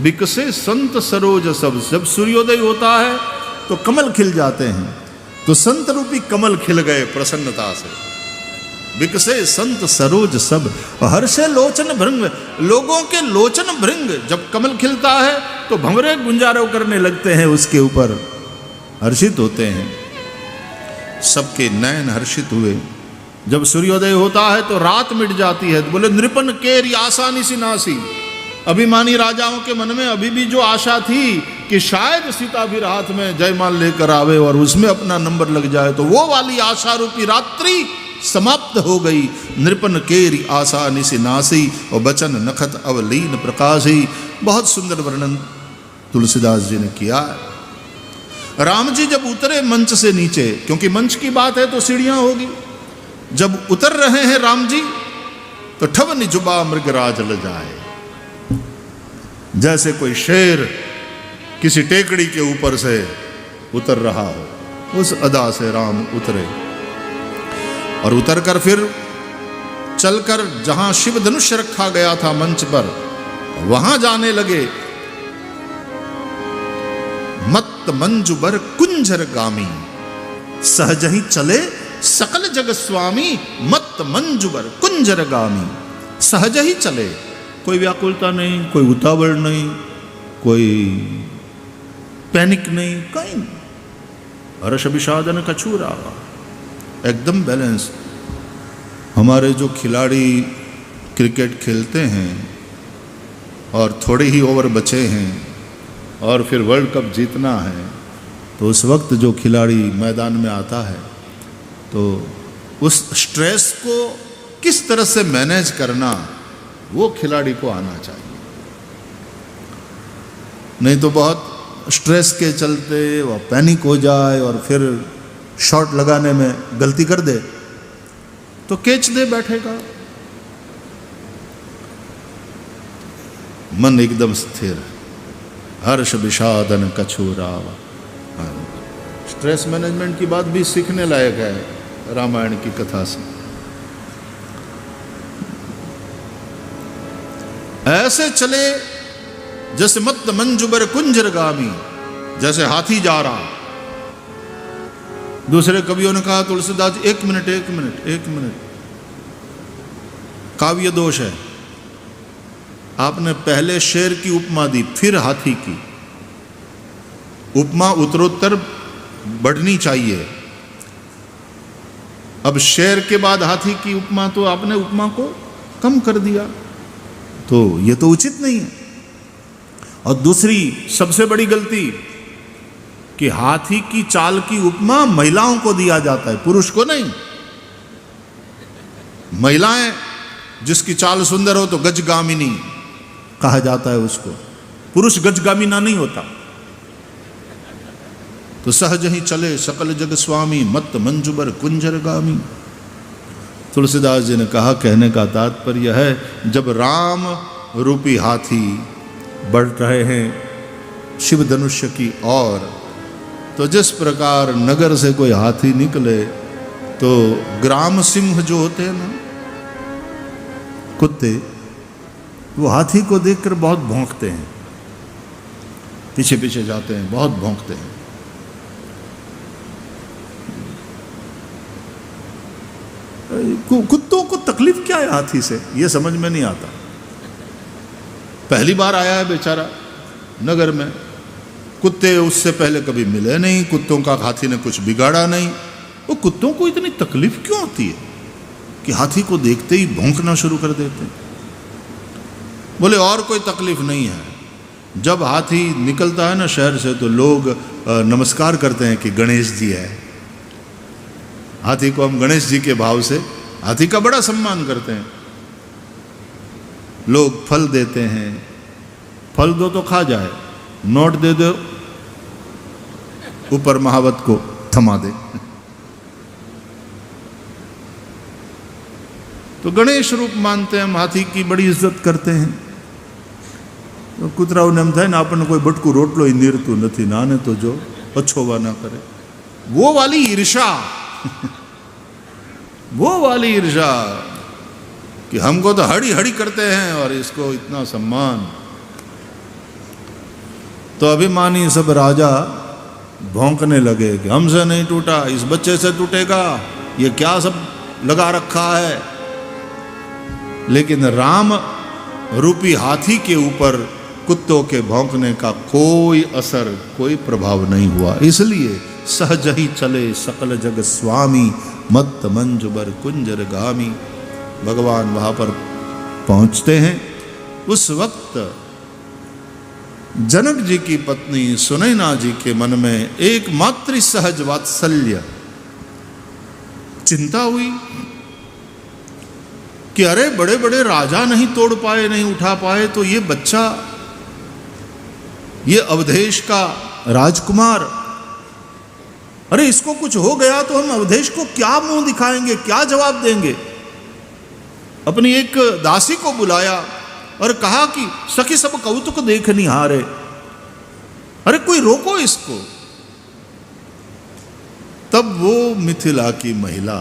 बिकसे संत सरोज सब। जब सूर्योदय होता है तो कमल खिल जाते हैं, तो संत रूपी कमल खिल गए प्रसन्नता से। बिकसे संत सरोज सब हर्षे लोचन भृंग। लोगों के लोचन भृंग, जब कमल खिलता है तो भंवरे गुंजारो करने लगते हैं, उसके ऊपर हर्षित होते हैं। सबके नयन हर्षित हुए। जब सूर्योदय होता है तो रात मिट जाती है। तो बोले नृपन केरी आसानी सी नासी। अभिमानी राजाओं के मन में अभी भी जो आशा थी कि शायद सीता भी रात में जयमाल लेकर आवे और उसमें अपना नंबर लग जाए, तो वो वाली आशा रूपी रात्रि समाप्त हो गई। नृपन केरी आसानी सी नासी और बचन नखत अवलीन प्रकाशी। बहुत सुंदर वर्णन तुलसीदास जी ने किया। राम जी जब उतरे मंच से नीचे, क्योंकि मंच की बात है तो सीढ़ियां होगी, जब उतर रहे हैं राम जी तो ठव निजुबा मृगराज ल जाए। जैसे कोई शेर किसी टेकड़ी के ऊपर से उतर रहा हो, उस अदा से राम उतरे और उतरकर फिर चलकर जहां शिव धनुष रखा गया था मंच पर, वहां जाने लगे। मत मंजुबर कुंजर गामी, सहज ही चले सकल जग स्वामी। मत मंजुबर कुंजर गामी, सहज ही चले। कोई व्याकुलता नहीं, कोई उतावल नहीं, कोई पैनिक नहीं, कहीं नहीं। हर्ष विषादन कछु आवा, एकदम बैलेंस। हमारे जो खिलाड़ी क्रिकेट खेलते हैं और थोड़े ही ओवर बचे हैं और फिर वर्ल्ड कप जीतना है, तो उस वक्त जो खिलाड़ी मैदान में आता है तो उस स्ट्रेस को किस तरह से मैनेज करना, वो खिलाड़ी को आना चाहिए। नहीं तो बहुत स्ट्रेस के चलते वो पैनिक हो जाए और फिर शॉट लगाने में गलती कर दे तो कैच दे बैठेगा। मन एकदम स्थिर। हर्ष विषादन कछु रावा। स्ट्रेस मैनेजमेंट की बात भी सीखने लायक है रामायण की कथा से। ऐसे चले जैसे मत मंजुबर कुंजर गामी, जैसे हाथी जा रहा। दूसरे कवियों ने कहा तुलसीदास जी, एक मिनट एक मिनट एक मिनट, काव्य दोष है। आपने पहले शेर की उपमा दी, फिर हाथी की। उपमा उत्तरोत्तर बढ़नी चाहिए। अब शेर के बाद हाथी की उपमा, तो आपने उपमा को कम कर दिया, तो ये तो उचित नहीं है। और दूसरी सबसे बड़ी गलती कि हाथी की चाल की उपमा महिलाओं को दिया जाता है, पुरुष को नहीं। महिलाएं जिसकी चाल सुंदर हो तो गजगामिनी कहा जाता है उसको, पुरुष गजगामिना नहीं होता। तो सहज ही चले सकल जग स्वामी, मत मंजुबर कुंजरगामी। तुलसीदास जी ने कहा, कहने का तात्पर्य है जब राम रूपी हाथी बढ़ रहे हैं शिव धनुष्य की ओर, तो जिस प्रकार नगर से कोई हाथी निकले तो ग्राम सिंह जो होते हैं ना, कुत्ते, वो हाथी को देखकर बहुत भौंकते हैं, पीछे पीछे जाते हैं, बहुत भौंकते हैं। कुत्तों को तकलीफ क्या है हाथी से, ये समझ में नहीं आता। पहली बार आया है बेचारा नगर में, कुत्ते उससे पहले कभी मिले नहीं, कुत्तों का हाथी ने कुछ बिगाड़ा नहीं, वो कुत्तों को इतनी तकलीफ क्यों होती है कि हाथी को देखते ही भौंकना शुरू कर देते हैं? बोले और कोई तकलीफ नहीं है, जब हाथी निकलता है ना शहर से तो लोग नमस्कार करते हैं कि गणेश जी है। हाथी को हम गणेश जी के भाव से हाथी का बड़ा सम्मान करते हैं। लोग फल देते हैं, फल दो तो खा जाए, नोट दे दो ऊपर महावत को थमा दे। तो गणेश रूप मानते हैं हम, हाथी की बड़ी इज्जत करते हैं। तो कुतराव ने था ना, अपन कोई बटकू रोटलो ही नीरतू नहीं नाने तो जो अच्छोवा ना करे, वो वाली ईर्षा वो वाली ईर्षा कि हमको तो हड़ी हड़ी करते हैं और इसको इतना सम्मान। तो अभिमानी सब राजा भौंकने लगे कि हमसे नहीं टूटा, इस बच्चे से टूटेगा, ये क्या सब लगा रखा है। लेकिन राम रूपी हाथी के ऊपर कुत्तों के भौंकने का कोई असर, कोई प्रभाव नहीं हुआ। इसलिए सहज ही चले सकल जग स्वामी, मत मंजुबर कुंजर गामी। भगवान वहां पर पहुंचते हैं। उस वक्त जनक जी की पत्नी सुनैना जी के मन में एक मातृ सहज वात्सल्य चिंता हुई कि अरे बड़े बड़े राजा नहीं तोड़ पाए, नहीं उठा पाए, तो ये बच्चा, ये अवधेश का राजकुमार, अरे इसको कुछ हो गया तो हम अवधेश को क्या मुंह दिखाएंगे, क्या जवाब देंगे। अपनी एक दासी को बुलाया और कहा कि सखी सब कौतुक देख निहारे, अरे कोई रोको इसको। तब वो मिथिला की महिला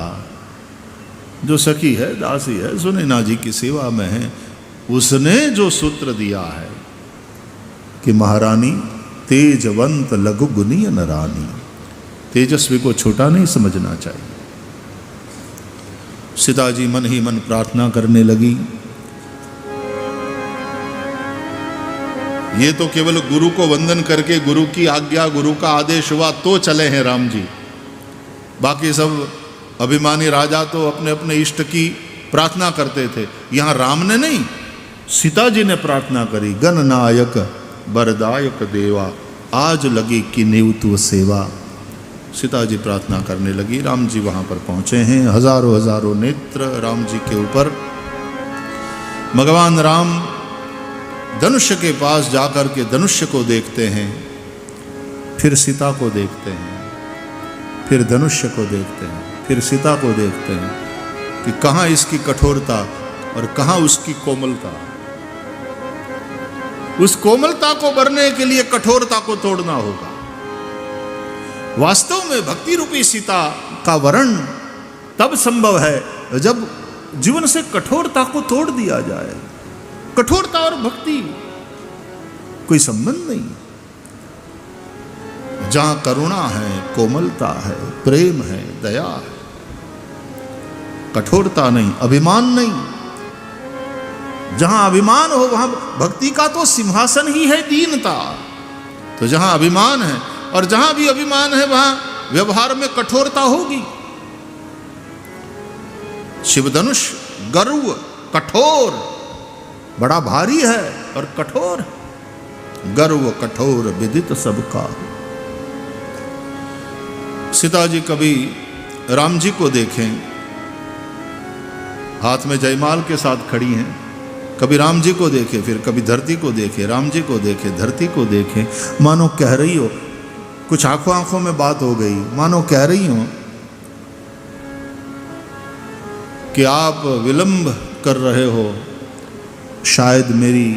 जो सखी है, दासी है, सुनैना जी की सेवा में है, उसने जो सूत्र दिया है कि महारानी तेजवंत लघु गुणीय नरानी, तेजस्वी को छोटा नहीं समझना चाहिए। सीता जी मन ही मन प्रार्थना करने लगी, ये तो केवल गुरु को वंदन करके, गुरु की आज्ञा, गुरु का आदेश हुआ तो चले हैं राम जी। बाकी सब अभिमानी राजा तो अपने अपने इष्ट की प्रार्थना करते थे। यहां राम ने नहीं, सीता जी ने प्रार्थना करी, गणनायक बरदायक देवा, आज लगी कि नेव तू सेवा। सीता जी प्रार्थना करने लगी। राम जी वहां पर पहुंचे हैं, हजारों हजारों नेत्र राम जी के ऊपर। भगवान राम धनुष्य के पास जाकर के धनुष्य को देखते हैं, फिर सीता को देखते हैं, फिर धनुष्य को देखते हैं, फिर सीता को देखते हैं कि कहाँ इसकी कठोरता और कहाँ उसकी कोमलता। उस कोमलता को बरने के लिए कठोरता को तोड़ना होगा। वास्तव में भक्ति रूपी सीता का वरण तब संभव है जब जीवन से कठोरता को तोड़ दिया जाए। कठोरता और भक्ति कोई संबंध नहीं। जहां करुणा है, कोमलता है, प्रेम है, दया है, कठोरता नहीं, अभिमान नहीं। जहां अभिमान हो वहां भक्ति का तो सिंहासन ही है दीनता। तो जहां अभिमान है और जहां भी अभिमान है वहां व्यवहार में कठोरता होगी। शिवधनुष गर्व कठोर, बड़ा भारी है और कठोर, गर्व कठोर विदित सबका। सीता जी कभी राम जी को देखें, हाथ में जयमाल के साथ खड़ी हैं, कभी राम जी को देखे, फिर कभी धरती को देखे, राम जी को देखे, धरती को देखे, मानो कह रही हो, कुछ आंखों आंखों में बात हो गई, मानो कह रही हो कि आप विलंब कर रहे हो, शायद मेरी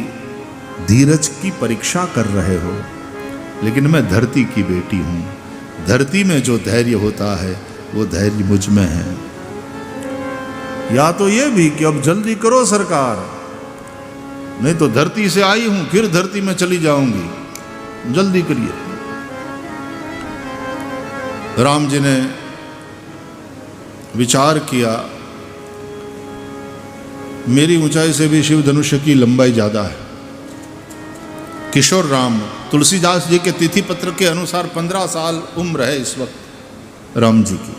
धीरज की परीक्षा कर रहे हो, लेकिन मैं धरती की बेटी हूं, धरती में जो धैर्य होता है वो धैर्य मुझ में है। या तो ये भी कि अब जल्दी करो सरकार, नहीं तो धरती से आई हूं फिर धरती में चली जाऊंगी, जल्दी करिए। राम जी ने विचार किया, मेरी ऊंचाई से भी शिव धनुष की लंबाई ज्यादा है। किशोर राम, तुलसीदास जी के तिथि पत्र के अनुसार 15 साल उम्र है इस वक्त राम जी की।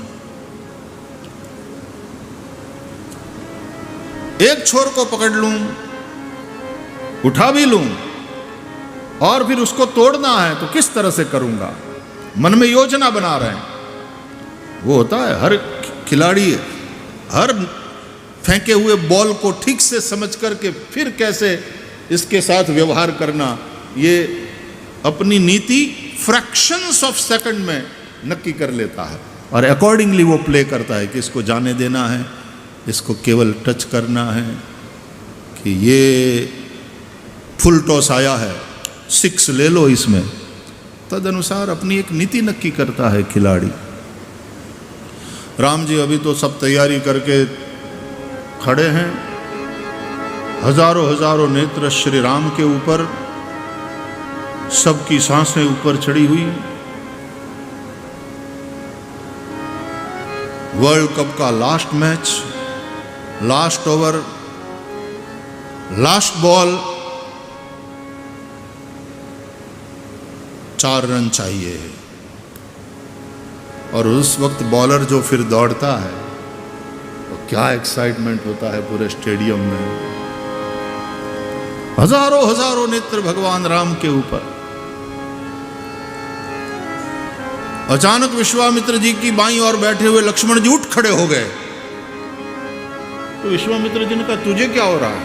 एक छोर को पकड़ लूं, उठा भी लूं और फिर उसको तोड़ना है तो किस तरह से करूंगा, मन में योजना बना रहे हैं। वो होता है हर खिलाड़ी हर फेंके हुए बॉल को ठीक से समझ करके फिर कैसे इसके साथ व्यवहार करना, ये अपनी नीति फ्रैक्शंस ऑफ सेकंड में नक्की कर लेता है और अकॉर्डिंगली वो प्ले करता है कि इसको जाने देना है, इसको केवल टच करना है, कि ये फुल टॉस आया है 6 ले लो इसमें, तद अनुसार अपनी एक नीति नक्की करता है खिलाड़ी। राम जी अभी तो सब तैयारी करके खड़े हैं, हजारों हजारों नेत्र श्री राम के ऊपर, सबकी सांसें ऊपर चढ़ी हुई। वर्ल्ड कप का last match, last over, last ball, 4 run चाहिए और उस वक्त बॉलर जो फिर दौड़ता है तो क्या एक्साइटमेंट होता है पूरे स्टेडियम में। हजारों हजारों नेत्र भगवान राम के ऊपर। अचानक विश्वामित्र जी की बाईं ओर बैठे हुए लक्ष्मण जी उठ खड़े हो गए। तो विश्वामित्र जी ने कहा, तुझे क्या हो रहा है?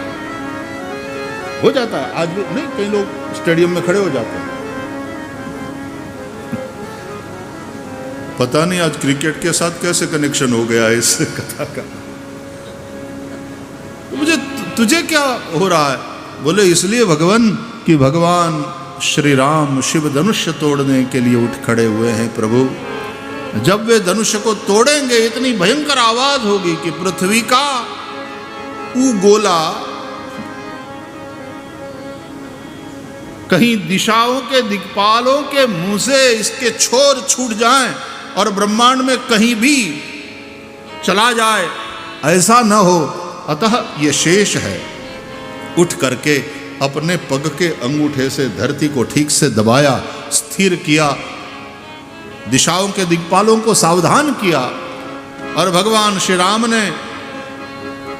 हो जाता है आज भी, नहीं कई लोग स्टेडियम में खड़े हो जाते हैं। पता नहीं आज क्रिकेट के साथ कैसे कनेक्शन हो गया इस कथा का। तो मुझे तुझे क्या हो रहा है? बोले इसलिए भगवान कि भगवान श्री राम शिव धनुष तोड़ने के लिए उठ खड़े हुए हैं प्रभु। जब वे धनुष को तोड़ेंगे इतनी भयंकर आवाज होगी कि पृथ्वी का गोला कहीं दिशाओं के दिक्पालों के मुंह से इसके छोर छूट जाएं और ब्रह्मांड में कहीं भी चला जाए, ऐसा न हो। अतः ये शेष है। उठ करके अपने पग के अंगूठे से धरती को ठीक से दबाया, स्थिर किया, दिशाओं के दिक्पालों को सावधान किया और भगवान श्री राम ने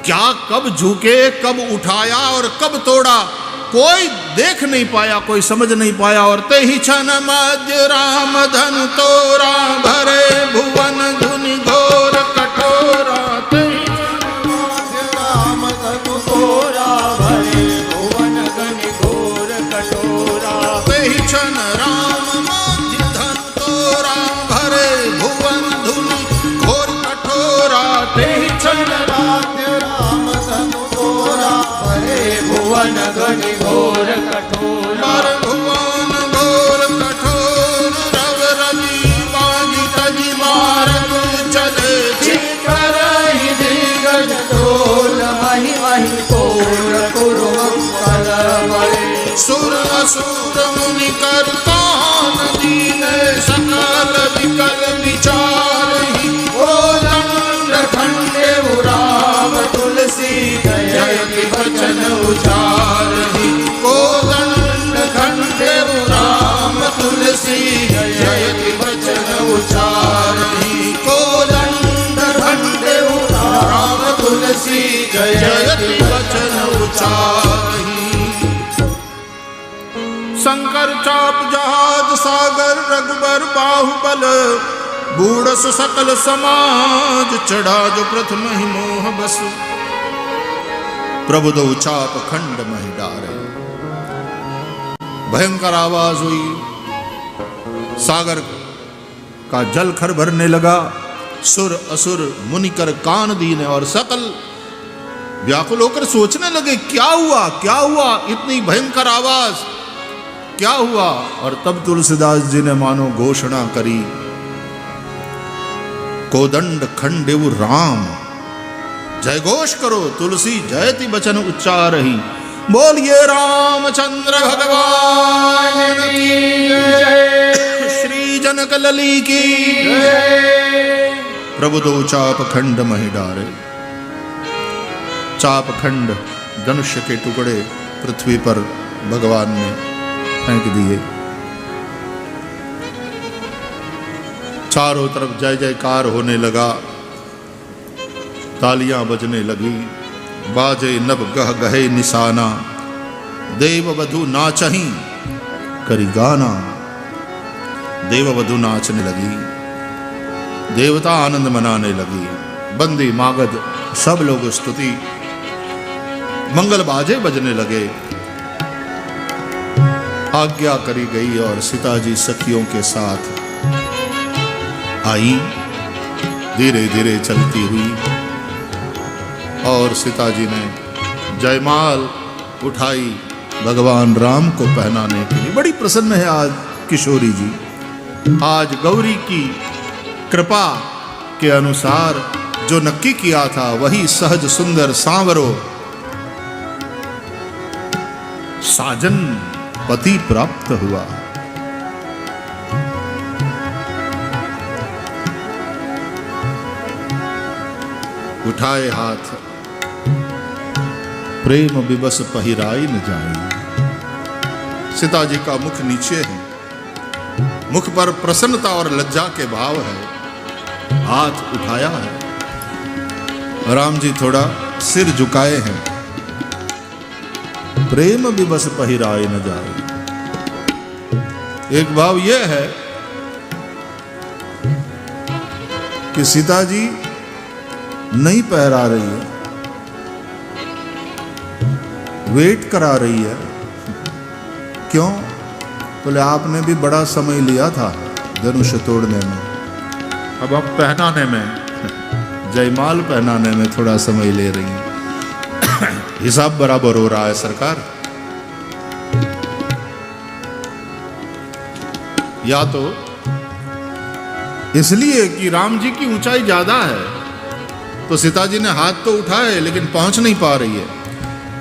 क्या कब झुके, कब उठाया और कब तोड़ा कोई देख नहीं पाया, कोई समझ नहीं पाया। और ते ही क्षण मध्य राम धनु तोरा, भरे भुवन धुनि घोर कठोरा। ते ही राम धनु तोरा, भरे भुवन धुनि घोर कठोरा। ते ही क्षण राम मध्य धनु तोरा, भरे भुवन धुनि घोर कठोरा। ते ही क्षण राम धनु तोरा, भरे भुवन धुनि घोर कठोरा। भुवन घोर कठोर, रव रवि बांधि तजि मारग चले। करहि दिग्गज ढोल, महि महि कोर कुरुम कलवरे। सुर असुर मुनि कर कान दीने, सकल विकल विचारहि। ओ दंड खंडे राम तुलसी, जय वचन उचारहि। को दंड खंडे राम तुलसी, जय उचारही। शंकर चाप जहाज सागर रघुबर बाहुबल, बूढ़स सकल समाज चढ़ा जो प्रथम ही मोह बस। प्रभु दो चाप खंड महि डारे। भयंकर आवाज हुई, सागर का जल खर भरने लगा। सुर असुर मुनिकर कान दीने और सकल व्याकुल होकर सोचने लगे क्या हुआ, क्या हुआ, इतनी भयंकर आवाज, क्या हुआ। और तब तुलसीदास जी ने मानो घोषणा करी, कोदंड खंडेव राम, जय घोष करो तुलसी जयति बचन उच्चारही। बोलिए रामचंद्र भगवान की जय, श्री जनक लली की जय। प्रभु दो चाप खंड महि डारे। चाप खंड धनुष्य के टुकड़े पृथ्वी पर भगवान ने फेंक दिए। चारों तरफ जय जयकार होने लगा, तालियां बजने लगी, बाजे नभ गह गहे निशाना, देव वधु नाचही करी गाना। देव वधु नाचने लगी, देवता आनंद मनाने लगी, बंदी मागध सब लोग स्तुति, मंगल बाजे बजने लगे। आज्ञा करी गई और सीताजी सखियों के साथ आई, धीरे धीरे चलती हुई। और सीताजी ने जयमाल उठाई भगवान राम को पहनाने के लिए। बड़ी प्रसन्न है आज किशोरी जी। आज गौरी की कृपा के अनुसार जो नक्की किया था वही सहज सुंदर सांवरो साजन पति प्राप्त हुआ। उठाए हाथ, प्रेम विवश पहिराई न जाए। सीता जी का मुख नीचे है, मुख पर प्रसन्नता और लज्जा के भाव है, हाथ उठाया है। राम जी थोड़ा सिर झुकाए हैं, प्रेम विवश पहिराई न जाए। एक भाव यह है कि सीता जी नहीं पहरा रही है, वेट करा रही है। क्यों? बोले आपने भी बड़ा समय लिया था धनुष तोड़ने में, अब आप पहनाने में, जयमाल पहनाने में थोड़ा समय ले रही हैं। हिसाब बराबर हो रहा है सरकार। या तो इसलिए कि राम जी की ऊंचाई ज्यादा है तो सीता जी ने हाथ तो उठाए लेकिन पहुंच नहीं पा रही है।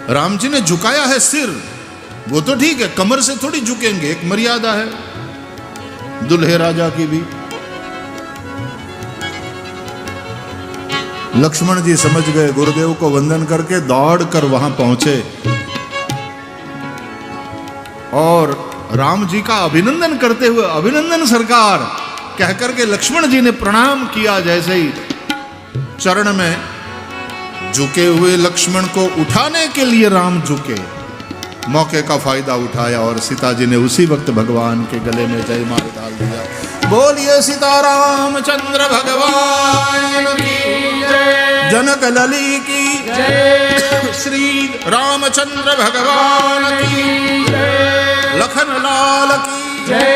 राम जी ने झुकाया है सिर, वो तो ठीक है, कमर से थोड़ी झुकेंगे, एक मर्यादा है दुल्हे राजा की भी। लक्ष्मण जी समझ गए, गुरुदेव को वंदन करके दौड़ कर वहां पहुंचे और राम जी का अभिनंदन करते हुए, अभिनंदन सरकार कह करके लक्ष्मण जी ने प्रणाम किया। जैसे ही चरण में झुके हुए लक्ष्मण को उठाने के लिए राम झुके, मौके का फायदा उठाया और सीता जी ने उसी वक्त भगवान के गले में जयमाल डाल दिया। बोलिए सीताराम चंद्र भगवान की जय, जनक लली की जय, श्री रामचंद्र भगवान की जय, लखन लाल की जय।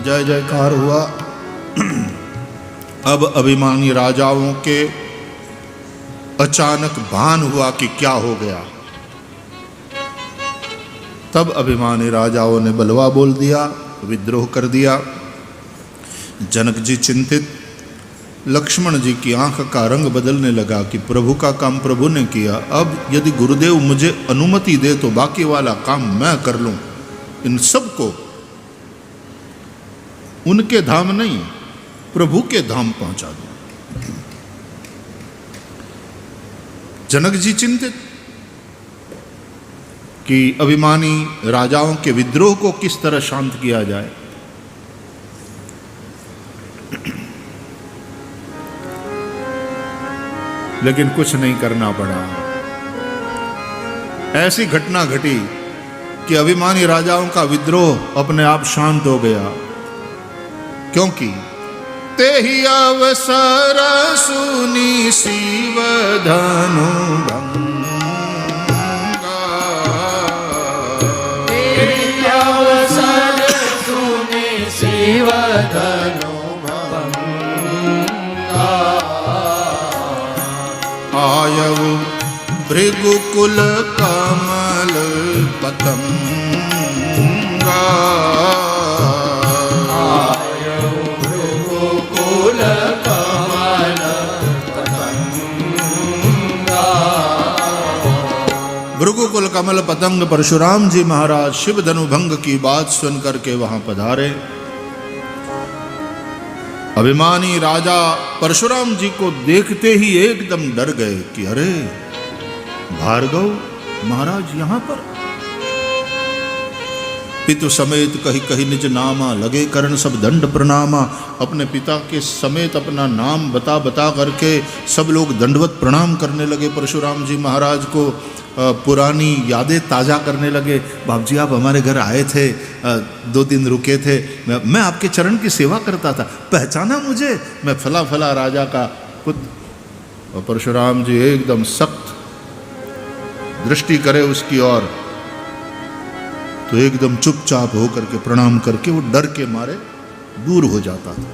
जय जयकार हुआ। अब अभिमानी राजाओं के अचानक भान हुआ कि क्या हो गया। तब अभिमानी राजाओं ने बलवा बोल दिया, विद्रोह कर दिया। जनक जी चिंतित, लक्ष्मण जी की आंख का रंग बदलने लगा कि प्रभु का काम प्रभु ने किया, अब यदि गुरुदेव मुझे अनुमति दे तो बाकी वाला काम मैं कर लूं, इन सबको उनके धाम नहीं प्रभु के धाम पहुंचा दूं। जनक जी चिंतित कि अभिमानी राजाओं के विद्रोह को किस तरह शांत किया जाए। लेकिन कुछ नहीं करना पड़ा। ऐसी घटना घटी कि अभिमानी राजाओं का विद्रोह अपने आप शांत हो गया, क्योंकि ते ही अवसर सुनी शिव धनु भंगा, ते ही अवसर सुनी शिव धनु भंगा, आयऊ भृगुकुल कमल पतंगा, भृगुकुल कमल पतंग परशुराम जी महाराज शिव धनु भंग की बात सुन करके वहां पधारे। अभिमानी राजा परशुराम जी को देखते ही एकदम डर गए कि अरे भार्गव महाराज यहां पर। पितु समेत कही कही निज नामा, लगे करण सब दंड प्रणामा। अपने पिता के समेत अपना नाम बता बता करके सब लोग दंडवत प्रणाम करने लगे परशुराम जी महाराज को। पुरानी यादें ताज़ा करने लगे। बाप जी आप हमारे घर आए थे, 2 दिन रुके थे, मैं आपके चरण की सेवा करता था, पहचाना मुझे? मैं फला फला राजा का पुत्र। और परशुराम जी एकदम सख्त दृष्टि करे उसकी ओर तो एकदम चुपचाप होकर के प्रणाम करके वो डर के मारे दूर हो जाता था।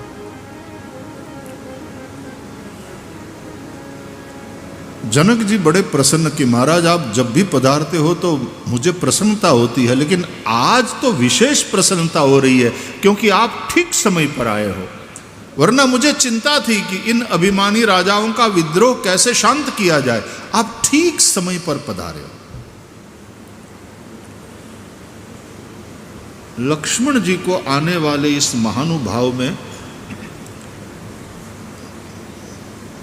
जनक जी बड़े प्रसन्न कि महाराज आप जब भी पधारते हो तो मुझे प्रसन्नता होती है, लेकिन आज तो विशेष प्रसन्नता हो रही है क्योंकि आप ठीक समय पर आए हो, वरना मुझे चिंता थी कि इन अभिमानी राजाओं का विद्रोह कैसे शांत किया जाए। आप ठीक समय पर पधारे हो। लक्ष्मण जी को आने वाले इस महानुभाव में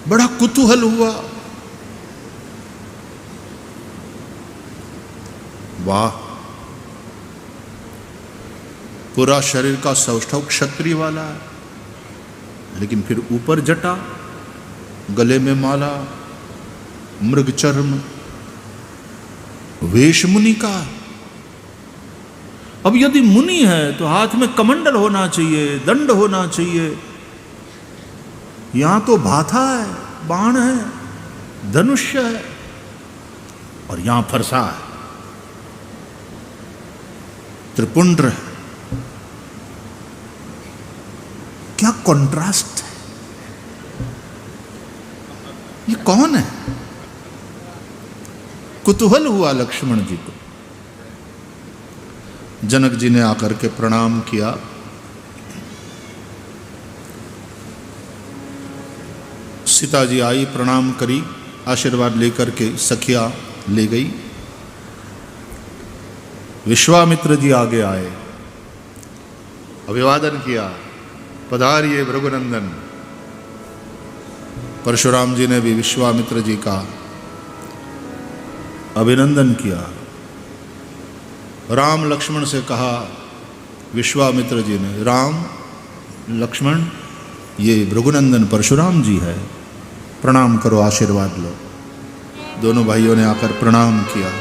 बड़ा कुतूहल हुआ। वाह, पूरा शरीर का सौष्ठव क्षत्रिय वाला है, लेकिन फिर ऊपर जटा, गले में माला, मृग चर्म, वेश मुनि का। अब यदि मुनि है तो हाथ में कमंडल होना चाहिए, दंड होना चाहिए। यहां तो भाथा है, बाण है, धनुष्य है, और यहां फरसा है, त्रिपुंड्र है। क्या कंट्रास्ट है! ये कौन है? कुतूहल हुआ लक्ष्मण जी को। जनक जी ने आकर के प्रणाम किया। सीता जी आई, प्रणाम करी, आशीर्वाद लेकर के सखिया ले गई। विश्वामित्र जी आगे आए, अभिवादन किया, पधारिए भृगुनंदन। परशुराम जी ने भी विश्वामित्र जी का अभिनंदन किया। राम लक्ष्मण से कहा विश्वामित्र जी ने, राम लक्ष्मण ये भृगुनंदन परशुराम जी है, प्रणाम करो, आशीर्वाद लो। दोनों भाइयों ने आकर प्रणाम किया।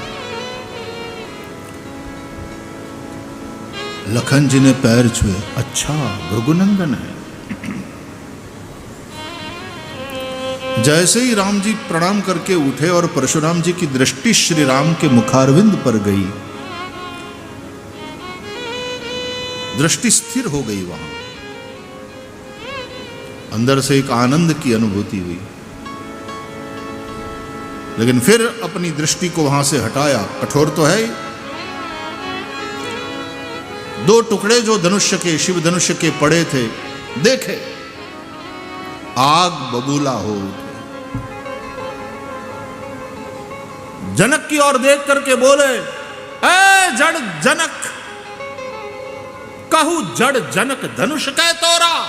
लखन जी ने पैर छुए, अच्छा भृगुनंदन है। जैसे ही राम जी प्रणाम करके उठे और परशुराम जी की दृष्टि श्री राम के मुखारविंद पर गई, दृष्टि स्थिर हो गई। वहां अंदर से एक आनंद की अनुभूति हुई, लेकिन फिर अपनी दृष्टि को वहां से हटाया। कठोर तो है, 2 टुकड़े जो धनुष्य के, शिव धनुष्य के पड़े थे, देखे आग बबूला हो उठे। जनक की ओर देख करके बोले, ए जड़ जनक, कहू जड़ जनक धनुष कै तोड़ा।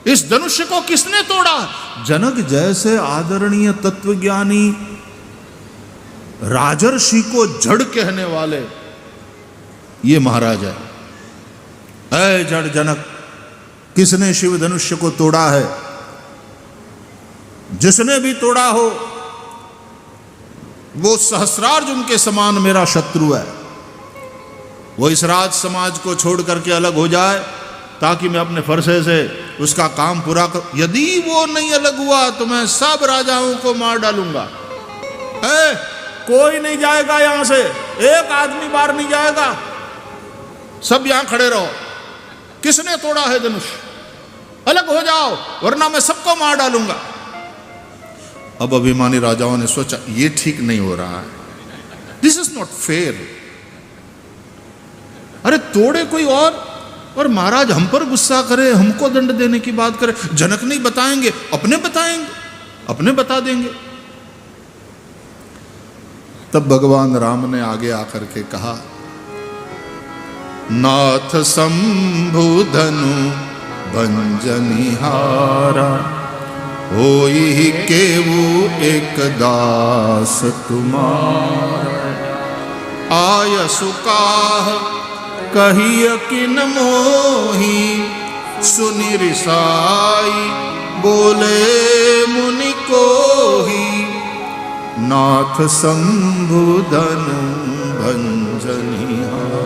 इस धनुष्य को किसने तोड़ा? जनक जैसे आदरणीय तत्वज्ञानी राजर्षि को जड़ कहने वाले ये महाराज है। ऐ जड़ जनक, किसने शिव धनुष्य को तोड़ा है? जिसने भी तोड़ा हो वो सहस्रार्जुन के समान मेरा शत्रु है। वो इस राज समाज को छोड़ करके अलग हो जाए ताकि मैं अपने फरसे से उसका काम पूरा कर। यदि वो नहीं अलग हुआ तो मैं सब राजाओं को मार डालूंगा। कोई नहीं जाएगा यहां से, एक आदमी बाहर नहीं जाएगा, सब यहां खड़े रहो। किसने तोड़ा है धनुष? अलग हो जाओ वरना मैं सबको मार डालूंगा। अब अभिमानी राजाओं ने सोचा ये ठीक नहीं हो रहा है, दिस इज नॉट फेयर। अरे तोड़े कोई और महाराज हम पर गुस्सा करे, हमको दंड देने की बात करे। जनक नहीं बताएंगे, अपने बताएंगे, अपने बता देंगे। तब भगवान राम ने आगे आकर के कहा, नाथ शंभु धनु भंजनिहारा, होई केवु एक दास तुम्हारा। आय सुकाह कहिय किन मोही, सुनि रिसाई बोले मुनि कोही। नाथ शंभु धनु भंजनिहारा।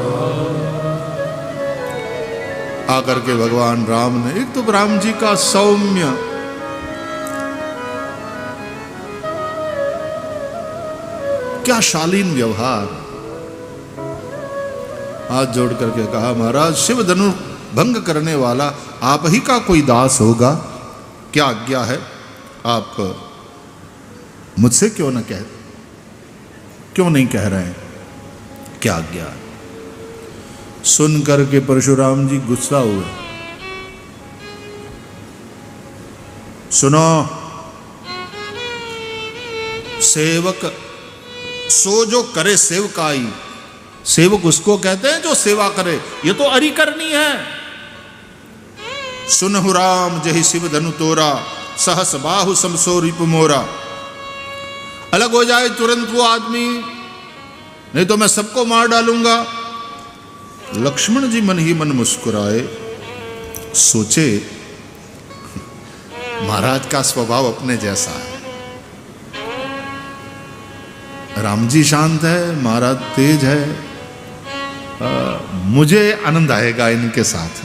आकर के भगवान राम ने, एक तो राम जी का सौम्य, क्या शालीन व्यवहार, हाथ जोड़ करके कहा, महाराज शिव धनु भंग करने वाला आप ही का कोई दास होगा, क्या आज्ञा है? आप मुझसे क्यों नहीं कह रहे हैं, क्या आज्ञा है? सुन करके परशुराम जी गुस्सा हुए। सुनो, सेवक सो जो करे सेवकाई। सेवक उसको कहते हैं जो सेवा करे, ये तो अरि करनी है। सुनहु राम जहि शिव धनु तोरा, सहस बाहु समसो रिप मोरा। अलग हो जाए तुरंत वो आदमी, नहीं तो मैं सबको मार डालूंगा। लक्ष्मण जी मन ही मन मुस्कुराए, सोचे महाराज का स्वभाव अपने जैसा है। राम जी शांत है, महाराज तेज है, मुझे आनंद आएगा इनके साथ।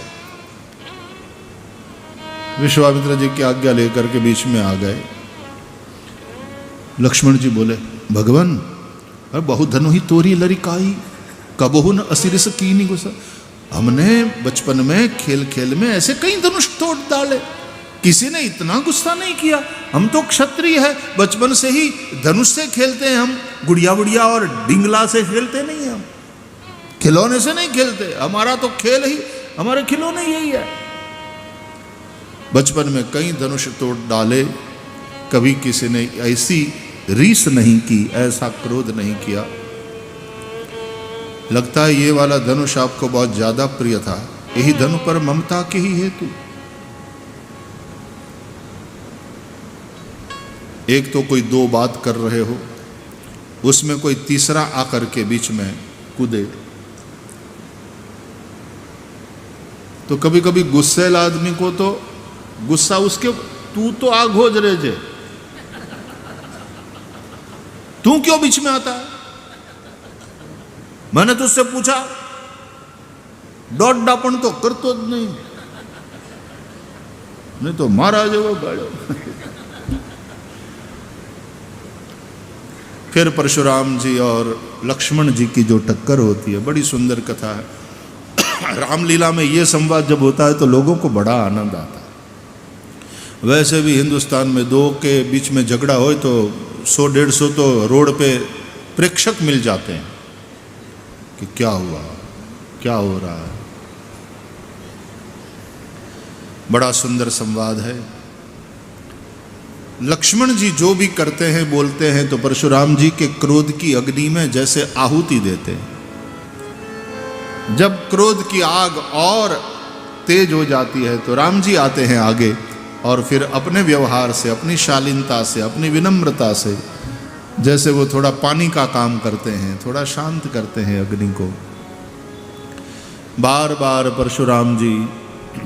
विश्वामित्र जी की आज्ञा लेकर के बीच में आ गए। लक्ष्मण जी बोले, भगवान बहु धनु ही तोरी लरिकाई, कबहु न असिरिस कीनी गुस्सा। हमने बचपन में खेल खेल में ऐसे कई धनुष तोड़ डाले, किसी ने इतना गुस्सा नहीं किया। हम तो क्षत्रिय है, बचपन से ही धनुष से खेलते हैं, हम गुड़िया बुड़िया और डिंगला से खेलते नहीं हैं, हम खिलौने से नहीं खेलते। हमारा तो खेल ही, हमारे खिलौने यही है। बचपन में कई धनुष तोड़ डाले, कभी किसी ने ऐसी रीस नहीं की, ऐसा क्रोध नहीं किया। लगता है ये वाला धनुष आपको बहुत ज्यादा प्रिय था, यही धनु पर ममता के ही हेतु। एक तो कोई दो बात कर रहे हो, उसमें कोई तीसरा आकर के बीच में कूदे, तो कभी कभी गुस्सेल आदमी को तो गुस्सा उसके, तू तो आग हो जरे जे, तू क्यों बीच में आता है? मैंने तुझसे पूछा, डॉट डापण तो कर तो नहीं तो मारा जो वो गाड़ो। फिर परशुराम जी और लक्ष्मण जी की जो टक्कर होती है, बड़ी सुंदर कथा है। रामलीला में ये संवाद जब होता है तो लोगों को बड़ा आनंद आता है। वैसे भी हिंदुस्तान में दो के बीच में झगड़ा हो तो 100-150 तो रोड पे प्रेक्षक मिल जाते हैं कि क्या हुआ, क्या हो रहा है। बड़ा सुंदर संवाद है। लक्ष्मण जी जो भी करते हैं बोलते हैं तो परशुराम जी के क्रोध की अग्नि में जैसे आहुति देते हैं। जब क्रोध की आग और तेज हो जाती है तो राम जी आते हैं आगे और फिर अपने व्यवहार से, अपनी शालीनता से, अपनी विनम्रता से, जैसे वो थोड़ा पानी का काम करते हैं, थोड़ा शांत करते हैं अग्नि को। बार बार परशुराम जी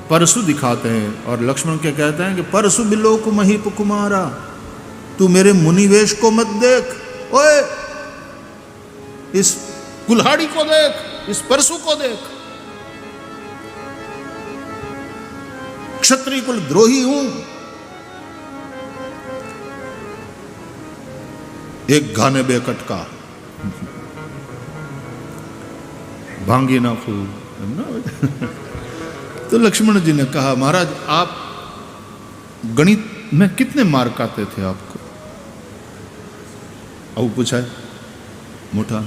परशु दिखाते हैं और लक्ष्मण के कहते हैं कि परशु बिलोक महीप कुमारा, तू मेरे मुनिवेश को मत देख। ओए इस कुल्हाड़ी को देख, इस परशु को देख, क्षत्रिय कुल द्रोही हूं। एक घाने बेकट का भांगी ना खूब। तो लक्ष्मण जी ने कहा, महाराज आप गणित में कितने मार्क आते थे आपको? अब पूछा है मोटा,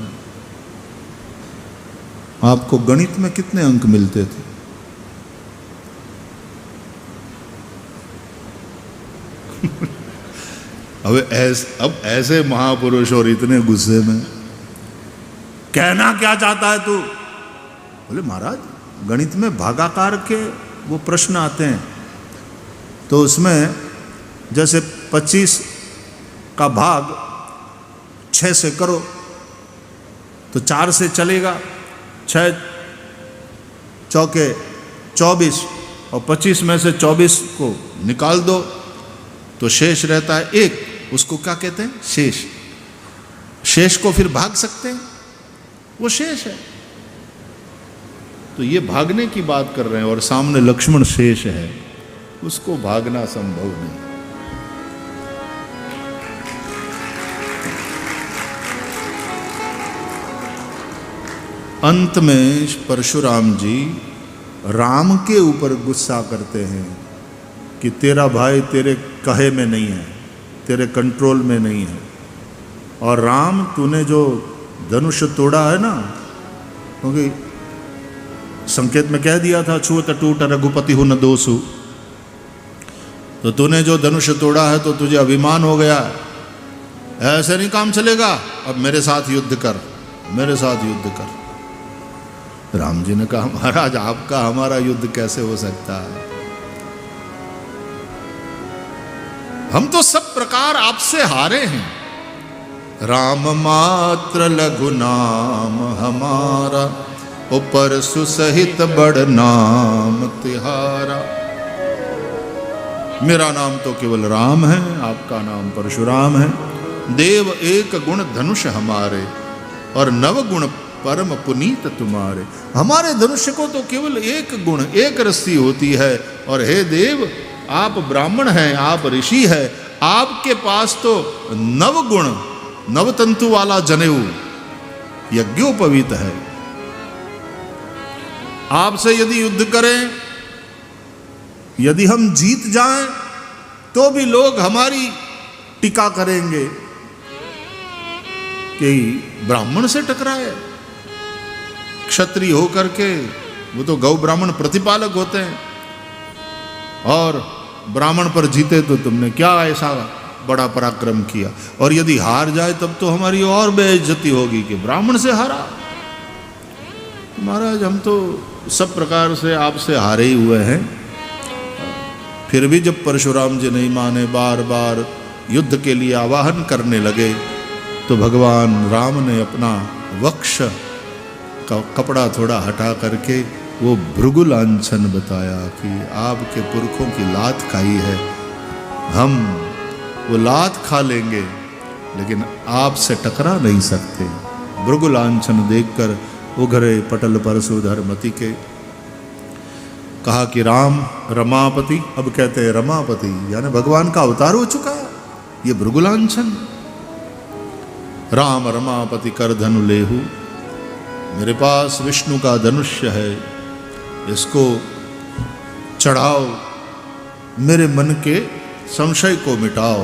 आपको गणित में कितने अंक मिलते थे? अब ऐसे महापुरुष और इतने गुस्से में, कहना क्या चाहता है तू? बोले महाराज गणित में भागाकार के वो प्रश्न आते हैं, तो उसमें जैसे 25 का भाग 6 से करो तो 4 से चलेगा, 6 चौके 24 और 25 में से 24 को निकाल दो तो शेष रहता है 1, उसको क्या कहते हैं? शेष। शेष को फिर भाग सकते हैं, वो शेष है। तो ये भागने की बात कर रहे हैं और सामने लक्ष्मण शेष है, उसको भागना संभव नहीं। अंत में परशुराम जी राम के ऊपर गुस्सा करते हैं कि तेरा भाई तेरे कहे में नहीं है, तेरे कंट्रोल में नहीं है। और राम तूने जो धनुष तोड़ा है ना, क्योंकि संकेत में कह दिया था छूत टूट रघुपति हूं न दोषु, तो तूने जो धनुष तोड़ा है तो तुझे अभिमान हो गया, ऐसे नहीं काम चलेगा, अब मेरे साथ युद्ध कर, मेरे साथ युद्ध कर। राम जी ने कहा महाराज आपका हमारा युद्ध कैसे हो सकता है? हम तो सब प्रकार आपसे हारे हैं। राम मात्र लघु नाम हमारा, ऊपर सुसहित बड़ नाम तिहारा। मेरा नाम तो केवल राम है, आपका नाम परशुराम है। देव एक गुण धनुष हमारे, और नव गुण परम पुनीत तुम्हारे। हमारे धनुष्य को तो केवल एक गुण, एक रस्सी होती है, और हे देव आप ब्राह्मण हैं, आप ऋषि हैं, आपके पास तो नव गुण, नवतंतु वाला जनेऊ यज्ञोपवीत है। आपसे यदि युद्ध करें, यदि हम जीत जाएं, तो भी लोग हमारी टीका करेंगे कि ब्राह्मण से टकराए। क्षत्रिय होकर के, वो तो गौ ब्राह्मण प्रतिपालक होते हैं, और ब्राह्मण पर जीते तो तुमने क्या ऐसा बड़ा पराक्रम किया। और यदि हार जाए तब तो हमारी और बेइज्जती होगी कि ब्राह्मण से हारा। महाराज हम तो सब प्रकार से आपसे हारे ही हुए हैं। फिर भी जब परशुराम जी नहीं माने, बार बार युद्ध के लिए आवाहन करने लगे, तो भगवान राम ने अपना वक्ष का कपड़ा थोड़ा हटा करके वो भृगु लांछन बताया कि आपके पुरखों की लात खाई है, हम वो लात खा लेंगे लेकिन आपसे टकरा नहीं सकते। भृगु लांछन देखकर उघरे पटल परशु धर्मति के। कहा कि राम रमापति, अब कहते हैं रमापति, यानी भगवान का अवतार हो चुका है ये भृगु लांछन। राम रमापति कर धनु लेहु, मेरे पास विष्णु का धनुष्य है, इसको चढ़ाओ, मेरे मन के संशय को मिटाओ।